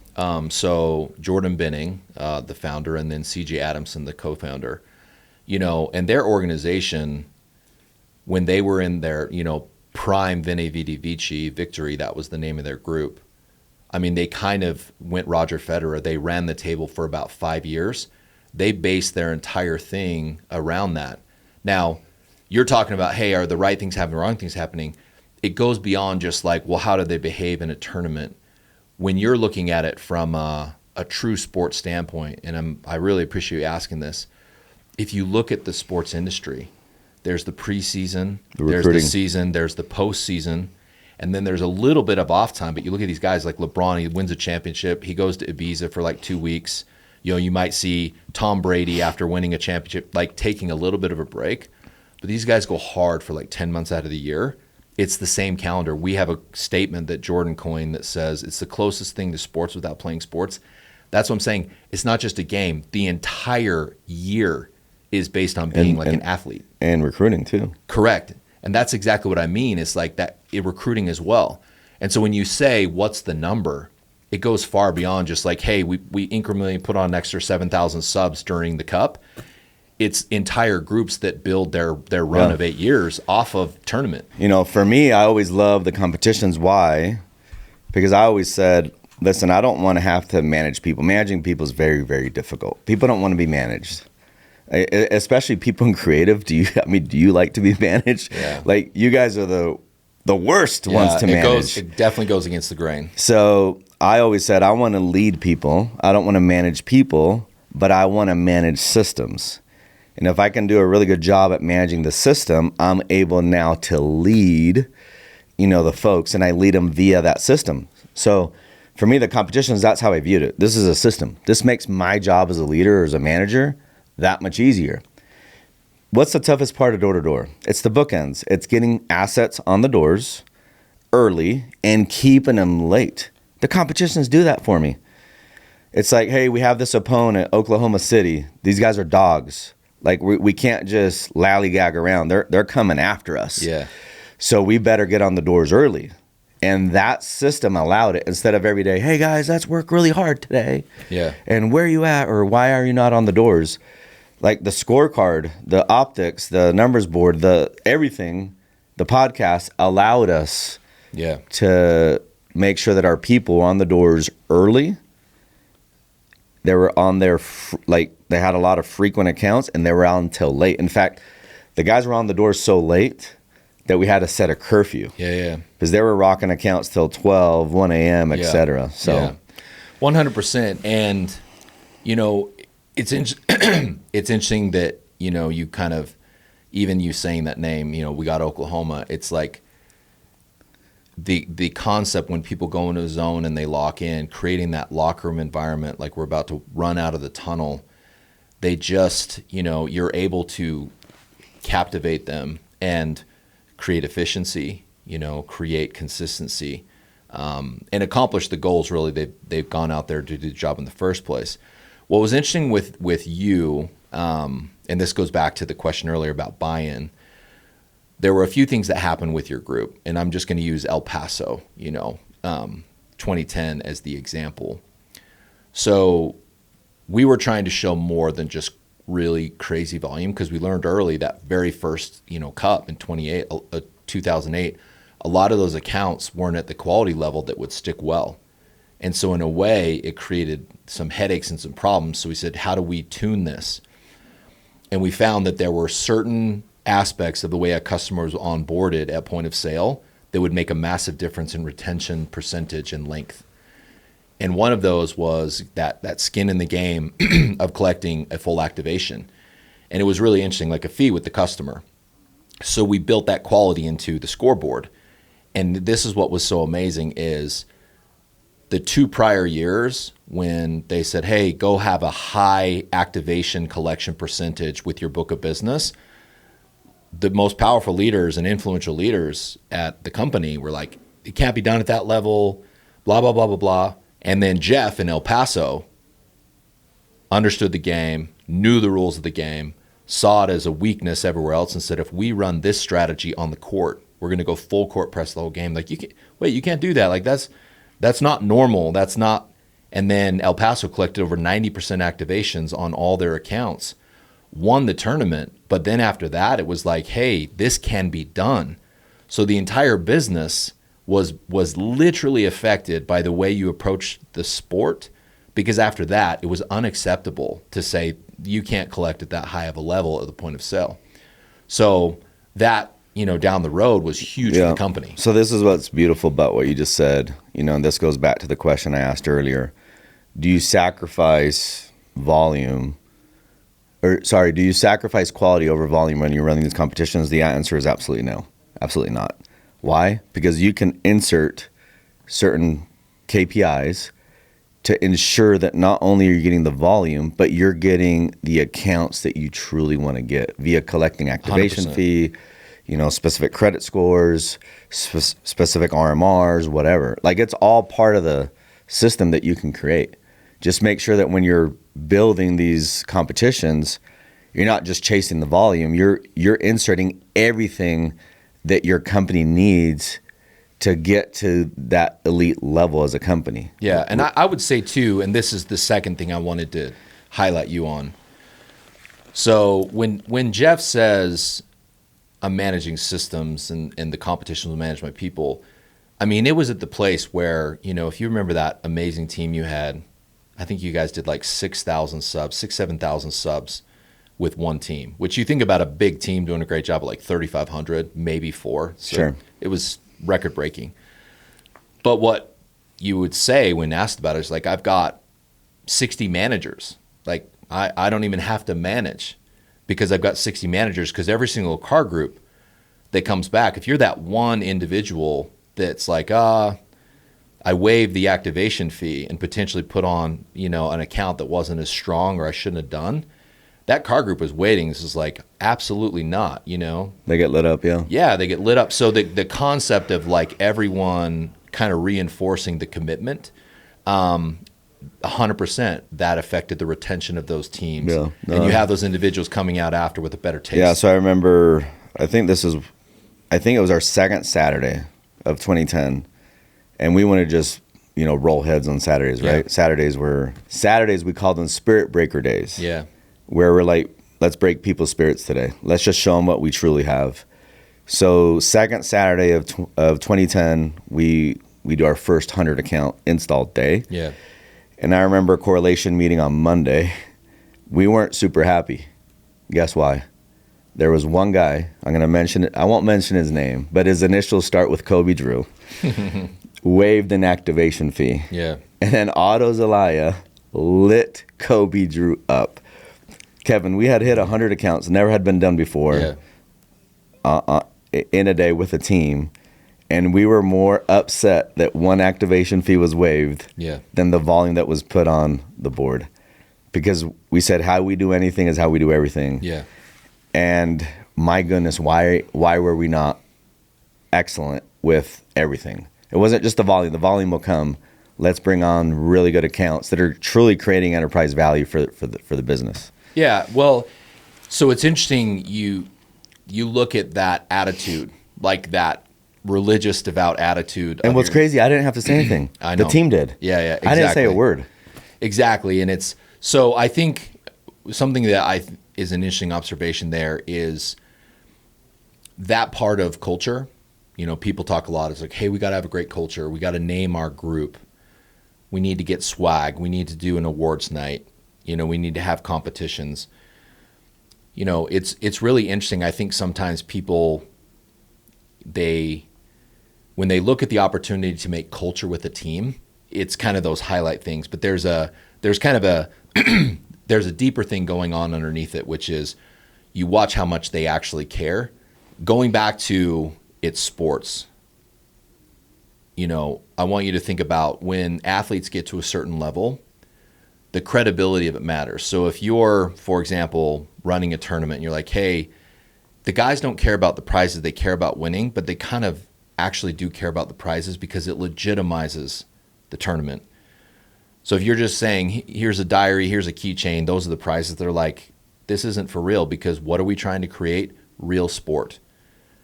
So Jordan Benning, the founder, and then CJ Adamson, the co-founder, and their organization, when they were in their, prime Veni Vidi Vici victory, that was the name of their group. They kind of went Roger Federer. They ran the table for about 5 years. They based their entire thing around that. Now, you're talking about, hey, are the right things happening, wrong things happening? It goes beyond just like, well, how did they behave in a tournament? When you're looking at it from a true sports standpoint, and I really appreciate you asking this, if you look at the sports industry, there's the preseason, there's the season, there's the postseason, and then there's a little bit of off time. But you look at these guys like LeBron, he wins a championship, he goes to Ibiza for like 2 weeks. You might see Tom Brady after winning a championship, like taking a little bit of a break. But these guys go hard for like 10 months out of the year. It's the same calendar. We have a statement that Jordan coined that says it's the closest thing to sports without playing sports. That's what I'm saying. It's not just a game. The entire year is based on being an athlete. And recruiting too. Correct. And that's exactly what I mean. It's like that recruiting as well. And so when you say, what's the number? It goes far beyond just like, hey, we incrementally put on an extra 7,000 subs during the Cup. It's entire groups that build their run of 8 years off of tournament. For me, I always love the competitions. Why? Because I always said, listen, I don't want to have to manage people. Managing people is very, very difficult. People don't want to be managed, especially people in creative. Do you like to be managed? Yeah. Like, you guys are the the worst ones to manage. It definitely goes against the grain. So I always said, I want to lead people. I don't want to manage people, but I want to manage systems. And if I can do a really good job at managing the system, I'm able now to lead, the folks, and I lead them via that system. So for me, the competitions, that's how I viewed it. This is a system. This makes my job as a leader or as a manager that much easier. What's the toughest part of door-to-door? It's the bookends. It's getting assets on the doors early and keeping them late. The competitions do that for me. It's like, hey, we have this opponent, Oklahoma City. These guys are dogs. Like, we can't just lallygag around. They're coming after us. Yeah. So we better get on the doors early. And that system allowed it, instead of every day, hey, guys, let's work really hard today. Yeah. And where are you at, or why are you not on the doors? Like the scorecard, the optics, the numbers board, the everything, the podcast allowed us to make sure that our people were on the doors early. They were on there, they had a lot of frequent accounts, and they were out until late. In fact, the guys were on the doors so late that we had to set a curfew. Yeah. Because they were rocking accounts till 12, 1 a.m., et cetera. So, 100%. And, it's interesting that, you kind of, even you saying that name, we got Oklahoma. It's like the concept when people go into a zone and they lock in, creating that locker room environment, like we're about to run out of the tunnel, they just, you're able to captivate them and create efficiency, create consistency, and accomplish the goals really they've gone out there to do the job in the first place. What was interesting with you, and this goes back to the question earlier about buy-in, there were a few things that happened with your group, and I'm just going to use El Paso, 2010 as the example. So we were trying to show more than just really crazy volume, because we learned early that very first, cup in 2008, a lot of those accounts weren't at the quality level that would stick well. And so in a way, it created some headaches and some problems. So we said, how do we tune this? And we found that there were certain aspects of the way a customer was onboarded at point of sale that would make a massive difference in retention percentage and length. And one of those was that skin in the game of collecting a full activation. And it was really interesting, like a fee with the customer. So we built that quality into the scoreboard. And this is what was so amazing is the 2 prior years when they said, hey, go have a high activation collection percentage with your book of business, the most powerful leaders and influential leaders at the company were like, it can't be done at that level, blah, blah, blah, blah, blah. And then Jeff in El Paso understood the game, knew the rules of the game, saw it as a weakness everywhere else, and said, if we run this strategy on the court, we're going to go full court press the whole game. Like, you can't do that. Like, that's not normal. That's not. And then El Paso collected over 90% activations on all their accounts, won the tournament. But then after that, it was like, hey, this can be done. So the entire business was literally affected by the way you approach the sport, because after that, it was unacceptable to say you can't collect at that high of a level at the point of sale. So that, down the road was huge for the company. So this is what's beautiful about what you just said, and this goes back to the question I asked earlier. Do you sacrifice volume? Do you sacrifice quality over volume when you're running these competitions? The answer is absolutely no. Absolutely not. Why? Because you can insert certain KPIs to ensure that not only are you getting the volume, but you're getting the accounts that you truly want to get via collecting activation 100%. fee, specific credit scores, specific RMRs, whatever. Like, it's all part of the system that you can create. Just make sure that when you're building these competitions, you're not just chasing the volume. You're inserting everything that your company needs to get to that elite level as a company. Yeah, and I would say too, and this is the second thing I wanted to highlight you on. So when Jeff says, I'm managing systems and the competition will manage my people, I mean, it was at the place where, if you remember that amazing team you had, I think you guys did like 7,000 subs with one team, which you think about a big team doing a great job at like 3,500, maybe 4. So Sure. it was record breaking. But what you would say when asked about it is like, I've got 60 managers. Like I don't even have to manage because I've got 60 managers, because every single car group that comes back, if you're that one individual that's like, I waived the activation fee and potentially put on, an account that wasn't as strong or I shouldn't have done, that car group is waiting. This is like, absolutely not, They get lit up, yeah. Yeah, they get lit up. So the concept of like everyone kind of reinforcing the commitment, 100% that affected the retention of those teams. Yeah, and you have those individuals coming out after with a better taste. Yeah, so I remember, I think it was our second Saturday of 2010, and we want to just, roll heads on Saturdays, right? Yeah. Saturdays we called them spirit breaker days. Yeah. Where we're like, let's break people's spirits today. Let's just show them what we truly have. So second Saturday of 2010, we do our first 100 account install day. Yeah. And I remember a correlation meeting on Monday. We weren't super happy. Guess why? There was one guy, I'm going to mention it. I won't mention his name, but his initials start with Kobe Drew. Waived an activation fee. Yeah. And then Otto Zelaya lit Kobe Drew up. Kevin, we had hit 100 accounts, never had been done before, in a day with a team. And we were more upset that one activation fee was waived than the volume that was put on the board. Because we said how we do anything is how we do everything. Yeah. And my goodness, why were we not excellent with everything? It wasn't just the volume. The volume will come. Let's bring on really good accounts that are truly creating enterprise value for the business. Yeah, well, so it's interesting you look at that attitude, like that religious, devout attitude. And what's crazy, I didn't have to say anything. I know. The team did. Yeah, exactly. I didn't say a word. Exactly, and so I think something that is an interesting observation there is that part of culture. People talk a lot. It's like, hey, we got to have a great culture. We got to name our group. We need to get swag. We need to do an awards night. We need to have competitions. It's really interesting. I think sometimes people, when they look at the opportunity to make culture with a team, it's kind of those highlight things. But there's a deeper thing going on underneath it, which is you watch how much they actually care. Going back to it's sports. I want you to think about when athletes get to a certain level, the credibility of it matters. So if you're, for example, running a tournament and you're like, hey, the guys don't care about the prizes, they care about winning, but they kind of actually do care about the prizes because it legitimizes the tournament. So if you're just saying, here's a diary, here's a keychain, those are the prizes, they're like, this isn't for real, because what are we trying to create? Real sport.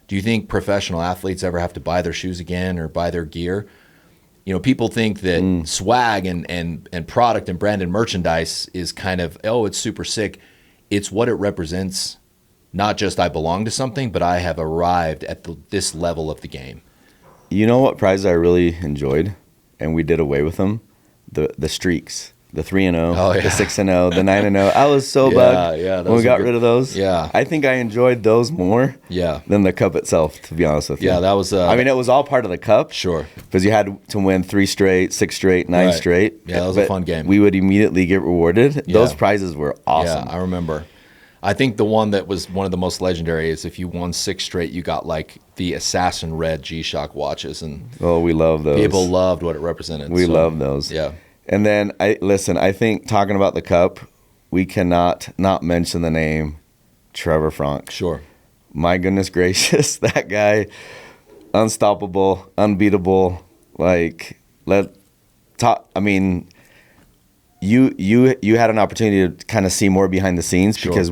Do you think professional athletes ever have to buy their shoes again or buy their gear? People think that swag and product and brand and merchandise is kind of, it's super sick. It's what it represents. Not just I belong to something, but I have arrived at this level of the game. You know what prizes I really enjoyed, and we did away with them? The streaks. The 3-0, the 6-0, the 9-0. I was so bugged when we got rid of those. Yeah. I think I enjoyed those more than the cup itself, to be honest with you. Yeah, that was... it was all part of the cup. Sure. Because you had to win 3 straight, 6 straight, 9 straight. Yeah, that was a fun game. We would immediately get rewarded. Yeah. Those prizes were awesome. Yeah, I remember. I think the one that was one of the most legendary is if you won 6 straight, you got like the Assassin Red G-Shock watches. And we love those. People loved what it represented. We love those. Yeah. And then, I think talking about the cup, we cannot not mention the name Trevor Frank. Sure. My goodness gracious, that guy, unstoppable, unbeatable. Like, you had an opportunity to kind of see more behind the scenes because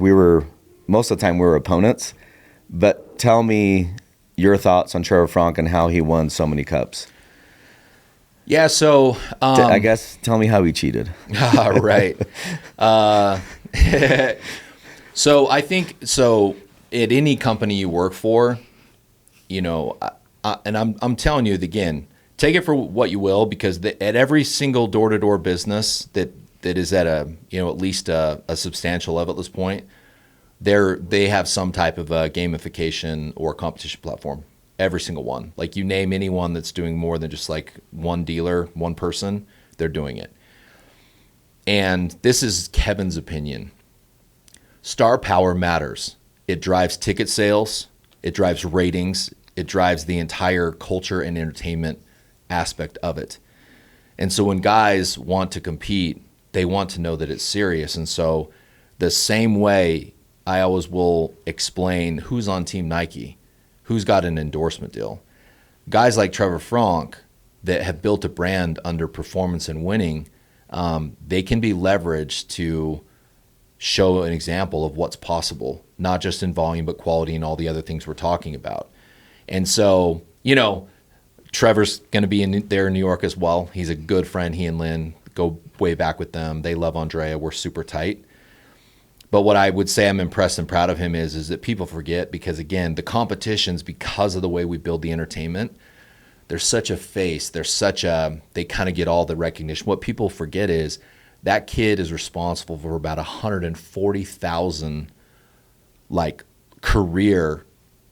most of the time we were opponents. But tell me your thoughts on Trevor Frank and how he won so many cups. Yeah, so... I guess tell me how he cheated. Right. So I think, at any company you work for, and I'm telling you again, take it for what you will, because at every single door-to-door business that is at at least a substantial level at this point, they have some type of a gamification or competition platform. Every single one. Like you name anyone that's doing more than just like one dealer, one person, they're doing it. And this is Kevin's opinion. Star power matters. It drives ticket sales. It drives ratings. It drives the entire culture and entertainment aspect of it. And so when guys want to compete, they want to know that it's serious. And so the same way I always will explain who's on Team Nike, who's got an endorsement deal. Guys like Trevor Frank that have built a brand under performance and winning, they can be leveraged to show an example of what's possible, not just in volume, but quality and all the other things we're talking about. And so, you know, Trevor's going to be there in New York as well. He's a good friend. He and Lynn go way back with them. They love Andrea. We're super tight. But what I would say I'm impressed and proud of him is that people forget, because again, the competitions, because of the way we build the entertainment, there's such a face. They kind of get all the recognition. What people forget is that kid is responsible for about 140,000 like career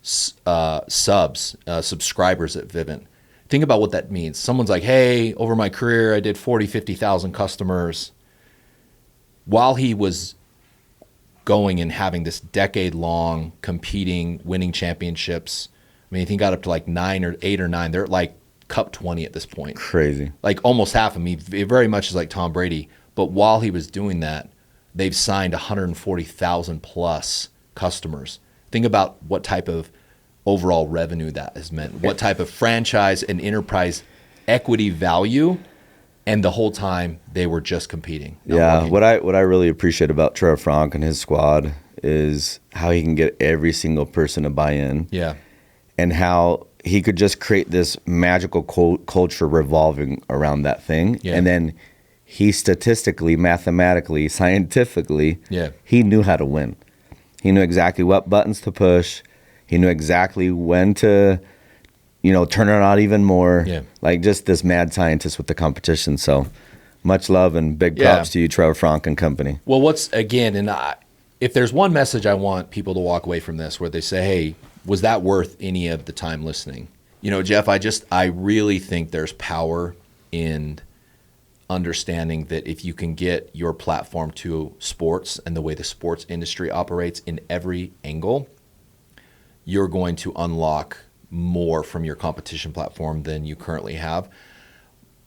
subscribers at Vivint. Think about what that means. Someone's like, hey, over my career, I did 40, 50,000 customers. While he was going and having this decade-long competing, winning championships, I mean, I think he got up to like 9 or 8 or 9. They're at like Cup 20 at this point. Crazy. Like almost half of me. It very much is like Tom Brady. But while he was doing that, they've signed 140,000 plus customers. Think about what type of overall revenue that has meant, what type of franchise and enterprise equity value, and the whole time they were just competing. Yeah, what I really appreciate about Trevor Frank and his squad is how he can get every single person to buy in. Yeah. And how he could just create this magical culture revolving around that thing. Yeah. And then he statistically, mathematically, scientifically, he knew how to win. He knew exactly what buttons to push. He knew exactly when to, turn it on even more. Yeah. Like just this mad scientist with the competition. So much love and big props to you, Trevor Frank and company. Well, if there's one message I want people to walk away from this where they say, hey, was that worth any of the time listening? Jeff, I really think there's power in understanding that if you can get your platform to sports and the way the sports industry operates in every angle, you're going to unlock more from your competition platform than you currently have.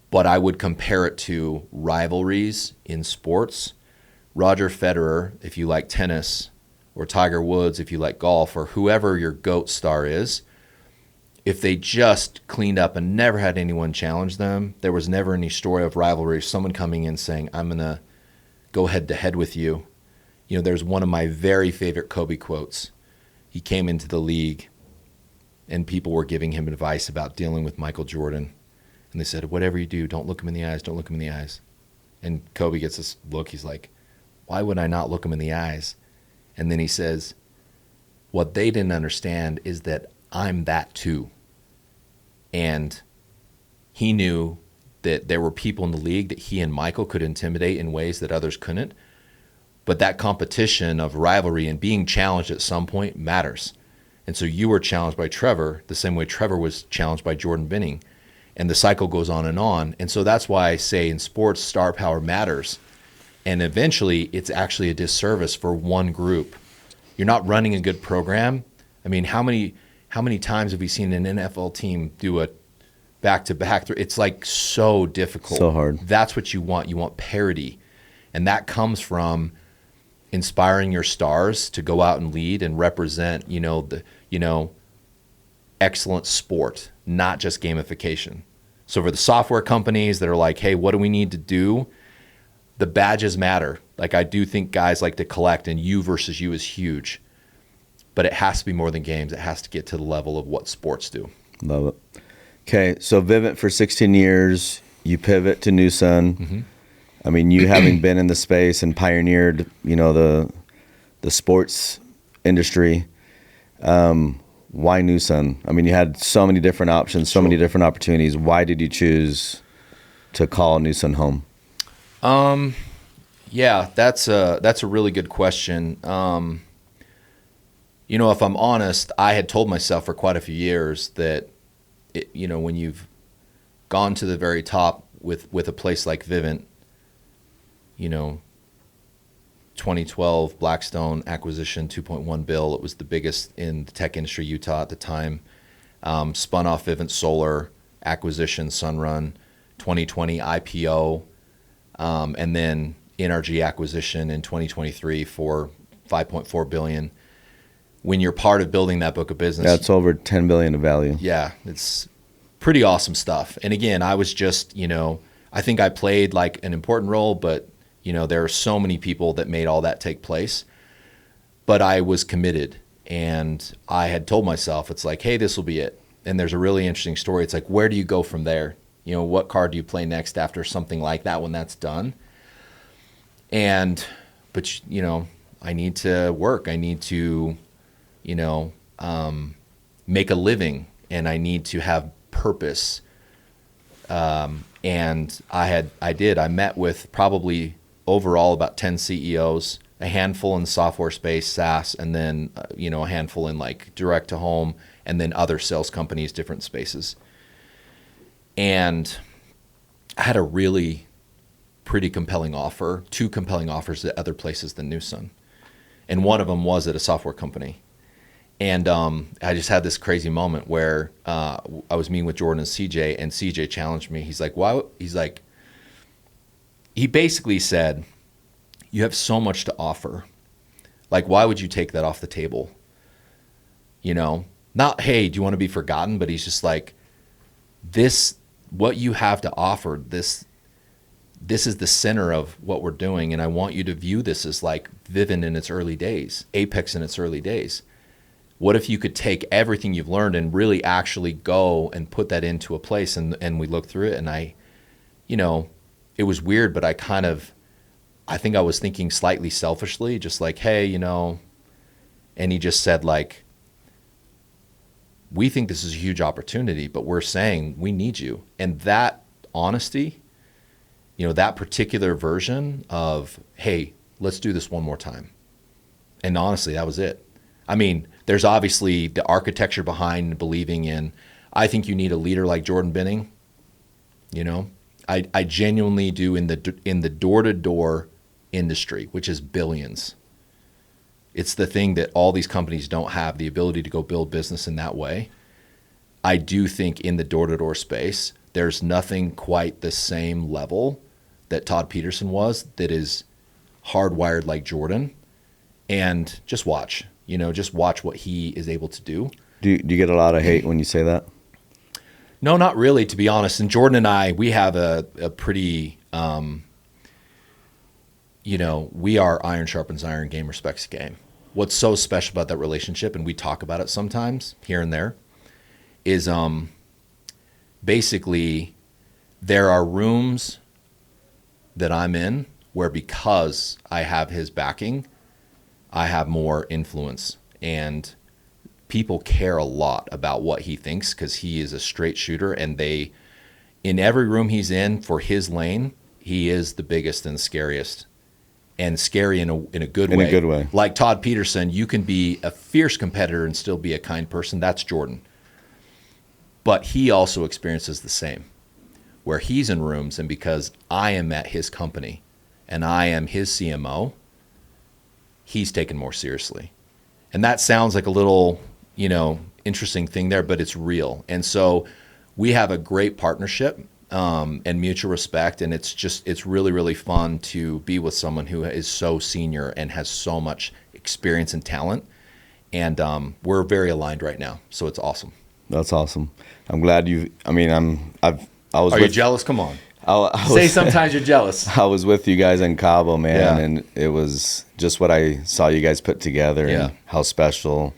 But I would compare it to rivalries in sports. Roger Federer, if you like tennis, or Tiger Woods, if you like golf, or whoever your GOAT star is, if they just cleaned up and never had anyone challenge them, there was never any story of rivalry, someone coming in saying, I'm going to go head to head with you. There's one of my very favorite Kobe quotes. He came into the league and people were giving him advice about dealing with Michael Jordan. And they said, whatever you do, don't look him in the eyes, don't look him in the eyes. And Kobe gets this look, he's like, why would I not look him in the eyes? And then he says, what they didn't understand is that I'm that too. And he knew that there were people in the league that he and Michael could intimidate in ways that others couldn't. But that competition of rivalry and being challenged at some point matters. And so you were challenged by Trevor the same way Trevor was challenged by Jordan Binning. And the cycle goes on and on. And so that's why I say in sports, star power matters. And eventually, it's actually a disservice for one group. You're not running a good program. I mean, how many times have we seen an NFL team do a back-to-back? It's like so difficult. So hard. That's what you want. You want parity. And that comes from inspiring your stars to go out and lead and represent, excellent sport, not just gamification. So for the software companies that are like, hey, what do we need to do? The badges matter. Like I do think guys like to collect, and you versus you is huge. But it has to be more than games. It has to get to the level of what sports do. Love it. Okay, so Vivint for 16 years, you pivot to New Sun. Mm-hmm. I mean, you having been in the space and pioneered, the sports industry. Why New Sun? I mean, you had so many different options, so many different opportunities. Why did you choose to call New Sun home? Yeah, that's a really good question. if I'm honest, I had told myself for quite a few years that, when you've gone to the very top with a place like Vivint, 2012 Blackstone acquisition, 2.1 bill. It was the biggest in the tech industry, Utah at the time. Spun off Vivint Solar, acquisition, Sunrun, 2020 IPO, and then NRG acquisition in 2023 for $5.4 billion. When you're part of building that book of business, that's over $10 billion of value. Yeah, it's pretty awesome stuff. And again, I was just, I think I played like an important role, but there are so many people that made all that take place. But I was committed, and I had told myself, it's like, hey, this will be it. And there's a really interesting story. It's like, where do you go from there? What card do you play next after something like that when that's done? But I need to work. I need to, make a living, and I need to have purpose. And I met with probably overall about 10 CEOs, a handful in the software space, SaaS, and then, a handful in like direct to home, and then other sales companies, different spaces. And I had a really pretty compelling offer, 2 compelling offers at other places than Newsun. And one of them was at a software company. And I just had this crazy moment where I was meeting with Jordan and CJ, and CJ challenged me. He's like, why? He's like, he basically said, you have so much to offer. Like, why would you take that off the table? Not, hey, do you want to be forgotten? But he's just like, what you have to offer, this is the center of what we're doing. And I want you to view this as like Vivint in its early days, Apex in its early days. What if you could take everything you've learned and really actually go and put that into a place? And we looked through it, and it was weird, but I think I was thinking slightly selfishly, just like, hey, and he just said like, we think this is a huge opportunity, but we're saying we need you. And that honesty, that particular version of, hey, let's do this one more time. And honestly, that was it. I mean, there's obviously the architecture behind believing in, I think you need a leader like Jordan Binning. I genuinely do in the door-to-door industry, which is billions. It's the thing that all these companies don't have, the ability to go build business in that way. I do think in the door-to-door space, there's nothing quite the same level that Todd Peterson was that is hardwired like Jordan. And just watch what he is able to do. Do you get a lot of hate when you say that? No, not really, to be honest. And Jordan and I, we have a pretty, we are iron sharpens iron, game respects game. What's so special about that relationship, and we talk about it sometimes here and there, is basically there are rooms that I'm in where, because I have his backing, I have more influence, and people care a lot about what he thinks because he is a straight shooter, and in every room he's in for his lane, he is the biggest and scariest, and scary in a good way. In a good way. Like Todd Peterson, you can be a fierce competitor and still be a kind person. That's Jordan. But he also experiences the same, where he's in rooms, and because I am at his company and I am his CMO, he's taken more seriously. And that sounds like a little, interesting thing there, but it's real. And so we have a great partnership and mutual respect. And it's really, really fun to be with someone who is so senior and has so much experience and talent. And we're very aligned right now. So it's awesome. That's awesome. I'm glad I was. Are you jealous? Come on. Say sometimes you're jealous. I was with you guys in Cabo, man, and it was just what I saw you guys put together and how special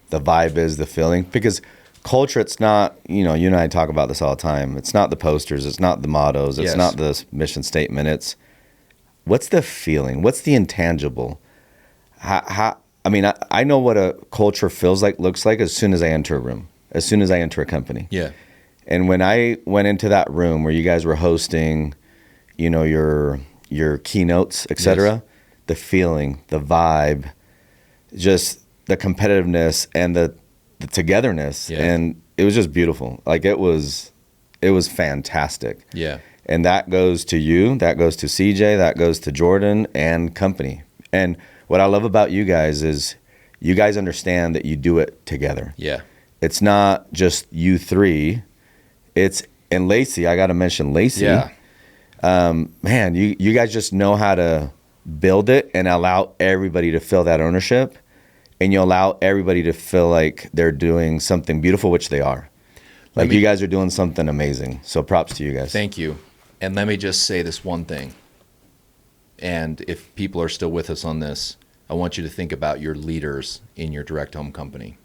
the vibe is, the feeling. Because culture, it's not, you and I talk about this all the time. It's not the posters. It's not the mottos. It's not the mission statement. It's what's the feeling? What's the intangible? I know what a culture feels like, looks like as soon as I enter a room, as soon as I enter a company. Yeah. And when I went into that room where you guys were hosting, your keynotes, et cetera, the feeling, the vibe, just the competitiveness and the togetherness, and it was just beautiful. Like it was fantastic. Yeah. And that goes to you, that goes to CJ, that goes to Jordan and company. And what I love about you guys is you guys understand that you do it together. Yeah. It's not just you three. And Lacey, I got to mention Lacey. Yeah. Man, you guys just know how to build it and allow everybody to feel that ownership, and you allow everybody to feel like they're doing something beautiful, which they are. Like you guys are doing something amazing. So props to you guys. Thank you. And let me just say this one thing. And if people are still with us on this, I want you to think about your leaders in your direct home company.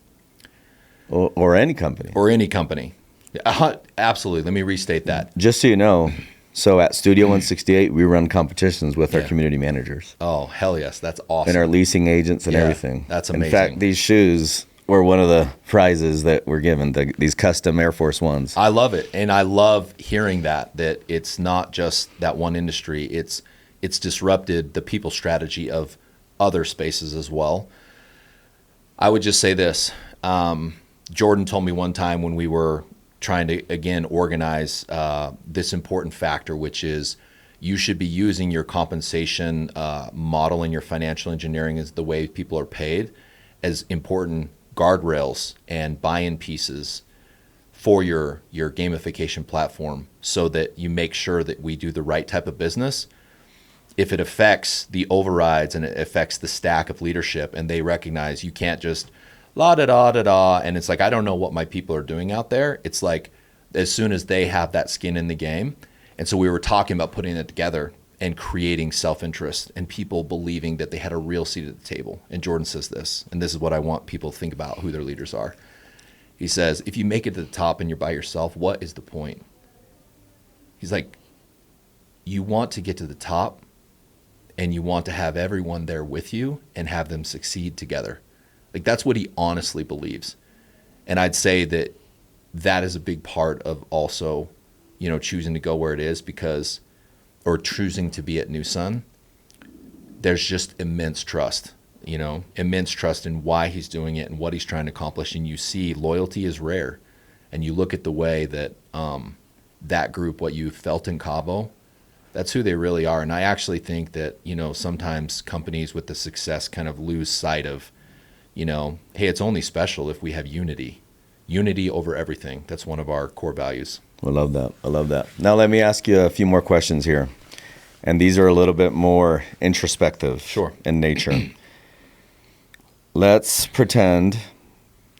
Or any company. Or any company. Absolutely. Let me restate that. Just so you know, so at Studio 168, we run competitions with our community managers. Oh, hell yes. That's awesome. And our leasing agents and everything. That's amazing. In fact, these shoes were one of the prizes that were given, these custom Air Force Ones. I love it. And I love hearing that it's not just that one industry. It's disrupted the people strategy of other spaces as well. I would just say this. Jordan told me one time when we were trying to, again, organize this important factor, which is you should be using your compensation model and your financial engineering as the way people are paid as important guardrails and buy-in pieces for your gamification platform, so that you make sure that we do the right type of business. If it affects the overrides and it affects the stack of leadership, and they recognize you can't just la-da-da-da-da, and it's like, I don't know what my people are doing out there. It's like, as soon as they have that skin in the game. And so we were talking about putting it together and creating self-interest and people believing that they had a real seat at the table. And Jordan says this, and this is what I want people to think about who their leaders are. He says, if you make it to the top and you're by yourself, what is the point? He's like, you want to get to the top and you want to have everyone there with you and have them succeed together. Like, that's what he honestly believes. And I'd say that that is a big part of also, choosing to go where it is, or choosing to be at New Sun. There's just immense trust, immense trust in why he's doing it and what he's trying to accomplish. And you see loyalty is rare. And you look at the way that that group, what you felt in Cabo, that's who they really are. And I actually think that, sometimes companies with the success kind of lose sight of, hey, it's only special if we have unity over everything. That's one of our core values. I love that. Now let me ask you a few more questions here. And these are a little bit more introspective in nature. Let's pretend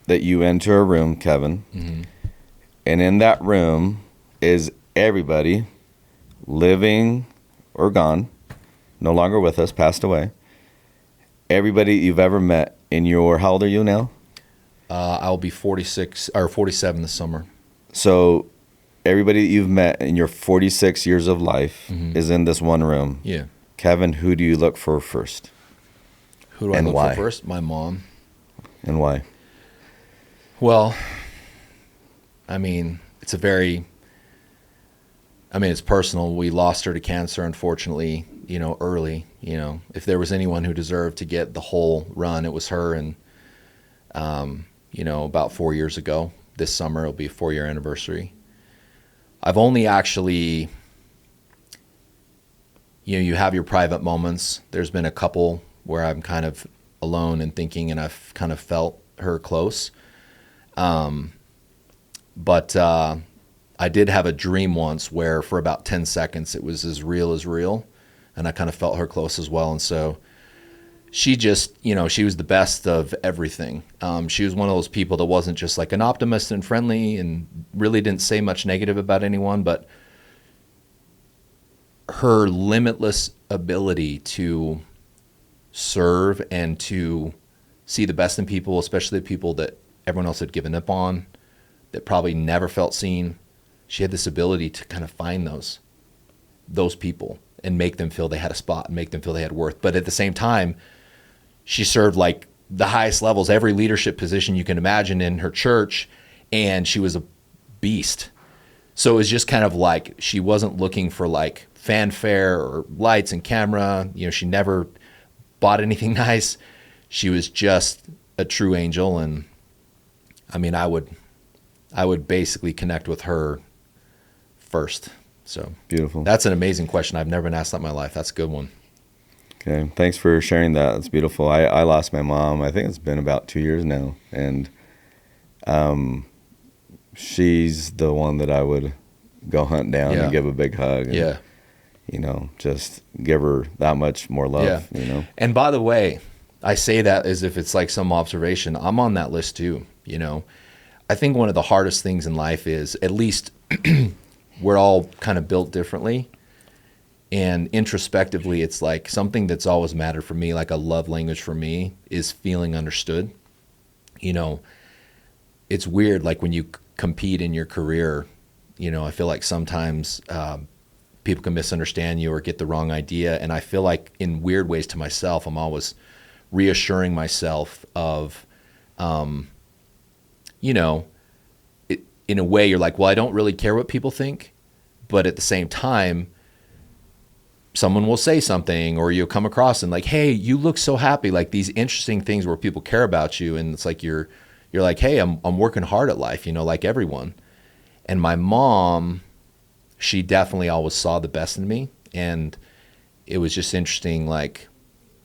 that you enter a room, Kevin, and in that room is everybody living or gone, no longer with us, passed away. Everybody you've ever met in your, how old are you now? I'll be 46 or 47 this summer. So everybody that you've met in your 46 years of life is in this one room. Yeah. Kevin, who do you look for first? Who do I look for first? My mom. And why? Well, it's personal. We lost her to cancer, unfortunately, early. If there was anyone who deserved to get the whole run, it was her. And, about 4 years ago, this summer, it'll be a 4-year anniversary. I've only actually, you have your private moments. There's been a couple where I'm kind of alone and thinking, and I've kind of felt her close. But I did have a dream once where for about 10 seconds it was as real, and I kind of felt her close as well. And so she just, she was the best of everything. She was one of those people that wasn't just like an optimist and friendly and really didn't say much negative about anyone, but her limitless ability to serve and to see the best in people, especially the people that everyone else had given up on, that probably never felt seen. She had this ability to kind of find those people and make them feel they had a spot and make them feel they had worth. But at the same time, she served like the highest levels, every leadership position you can imagine in her church, and she was a beast. So it was just kind of like she wasn't looking for like fanfare or lights and camera. She never bought anything nice. She was just a true angel. And I mean, I would basically connect with her first. So Beautiful. that's an amazing question. I've never been asked that in my life. That's a good one. Okay. Thanks for sharing that. It's beautiful. I lost my mom. I think it's been about 2 years now. And she's the one that I would go hunt down and give a big hug. And, you know, just give her that much more love, you know? And by the way, I say that as if it's like some observation. I'm on that list too, you know? I think one of the hardest things in life is, at least we're all kind of built differently. And introspectively, it's like something that's always mattered for me, like a love language for me, is feeling understood. You know, it's weird, like when you compete in your career, you know, I feel like sometimes people can misunderstand you or get the wrong idea. And I feel like in weird ways to myself, I'm always reassuring myself of, you know, in a way you're like, well, I don't really care what people think. But at the same time, someone will say something, or you'll come across and like, hey, you look so happy, like these interesting things where people care about you. And it's like, you're like, hey, I'm working hard at life, you know, like everyone. And my mom, she definitely always saw the best in me. And it was just interesting, like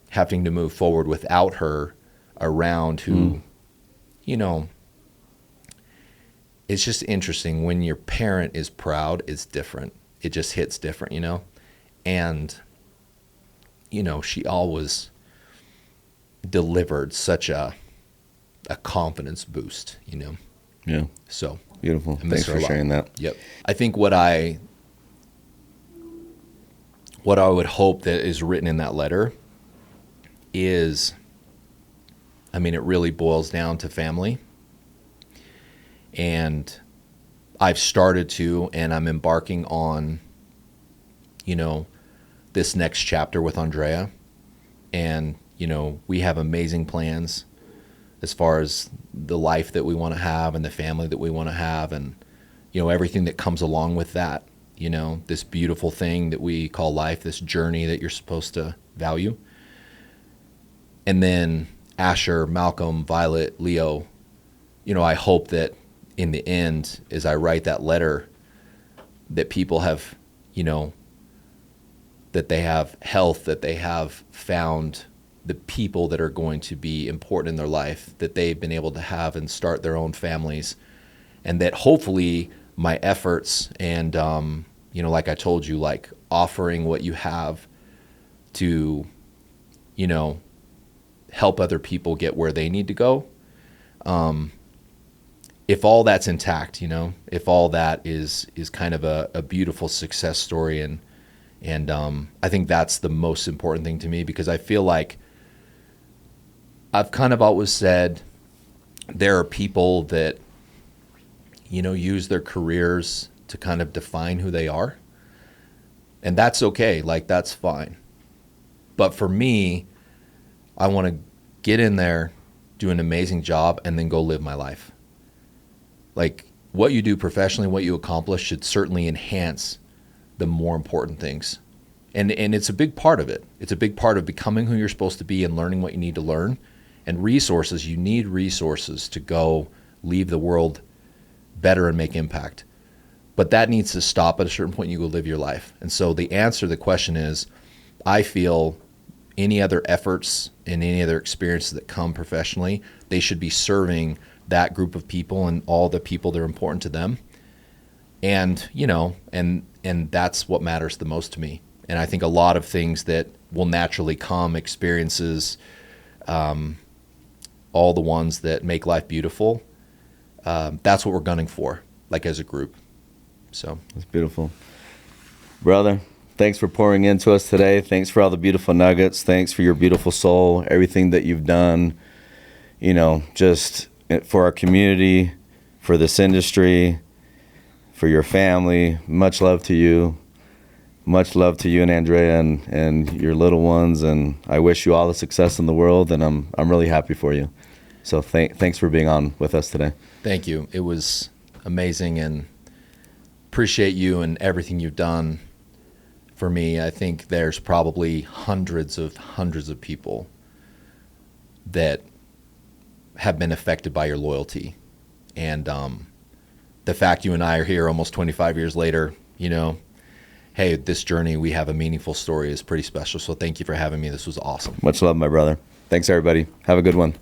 having to move forward without her around, who, you know, it's just interesting when your parent is proud, it's different. It just hits different, you know? And, you know, she always delivered such a confidence boost, you know? Yeah. So beautiful. Thanks for sharing that. Yep. I think what I would hope that is written in that letter is, I mean, it really boils down to family. And I've started to, and I'm embarking on, you know, this next chapter with Andrea. And, you know, we have amazing plans as far as the life that we want to have and the family that we want to have, and, you know, everything that comes along with that, you know, this beautiful thing that we call life, this journey that you're supposed to value. And then Asher, Malcolm, Violet, Leo, you know, I hope that in the end, as I write that letter, that people have, you know, that they have health, that they have found the people that are going to be important in their life, that they've been able to have and start their own families. And that hopefully my efforts and, you know, like I told you, like offering what you have to, you know, help other people get where they need to go. If all that's intact, you know, if all that is kind of a beautiful success story, and I think that's the most important thing to me, because I feel like I've kind of always said there are people that, you know, use their careers to kind of define who they are, and that's okay, like that's fine. But for me, I want to get in there, do an amazing job, and then go live my life. Like what you do professionally, what you accomplish should certainly enhance the more important things. And it's a big part of it. It's a big part of becoming who you're supposed to be and learning what you need to learn. And resources, you need resources to go leave the world better and make impact. But that needs to stop at a certain point. You go live your life. And so the answer to the question is, I feel any other efforts and any other experiences that come professionally, they should be serving that group of people and all the people that are important to them. And, you know, and that's what matters the most to me. And I think a lot of things that will naturally come, experiences, all the ones that make life beautiful, that's what we're gunning for, like as a group. So that's beautiful. Brother, thanks for pouring into us today. Thanks for all the beautiful nuggets. Thanks for your beautiful soul, everything that you've done, you know, just for our community, for this industry, for your family. Much love to you. Much love to you and Andrea and your little ones. And I wish you all the success in the world. And I'm really happy for you. So thanks for being on with us today. Thank you. It was amazing, and appreciate you and everything you've done for me. I think there's probably hundreds of people that have been affected by your loyalty. And the fact you and I are here almost 25 years later, you know, hey, this journey, we have a meaningful story is pretty special. So thank you for having me. This was awesome. Much love, my brother. Thanks, everybody. Have a good one.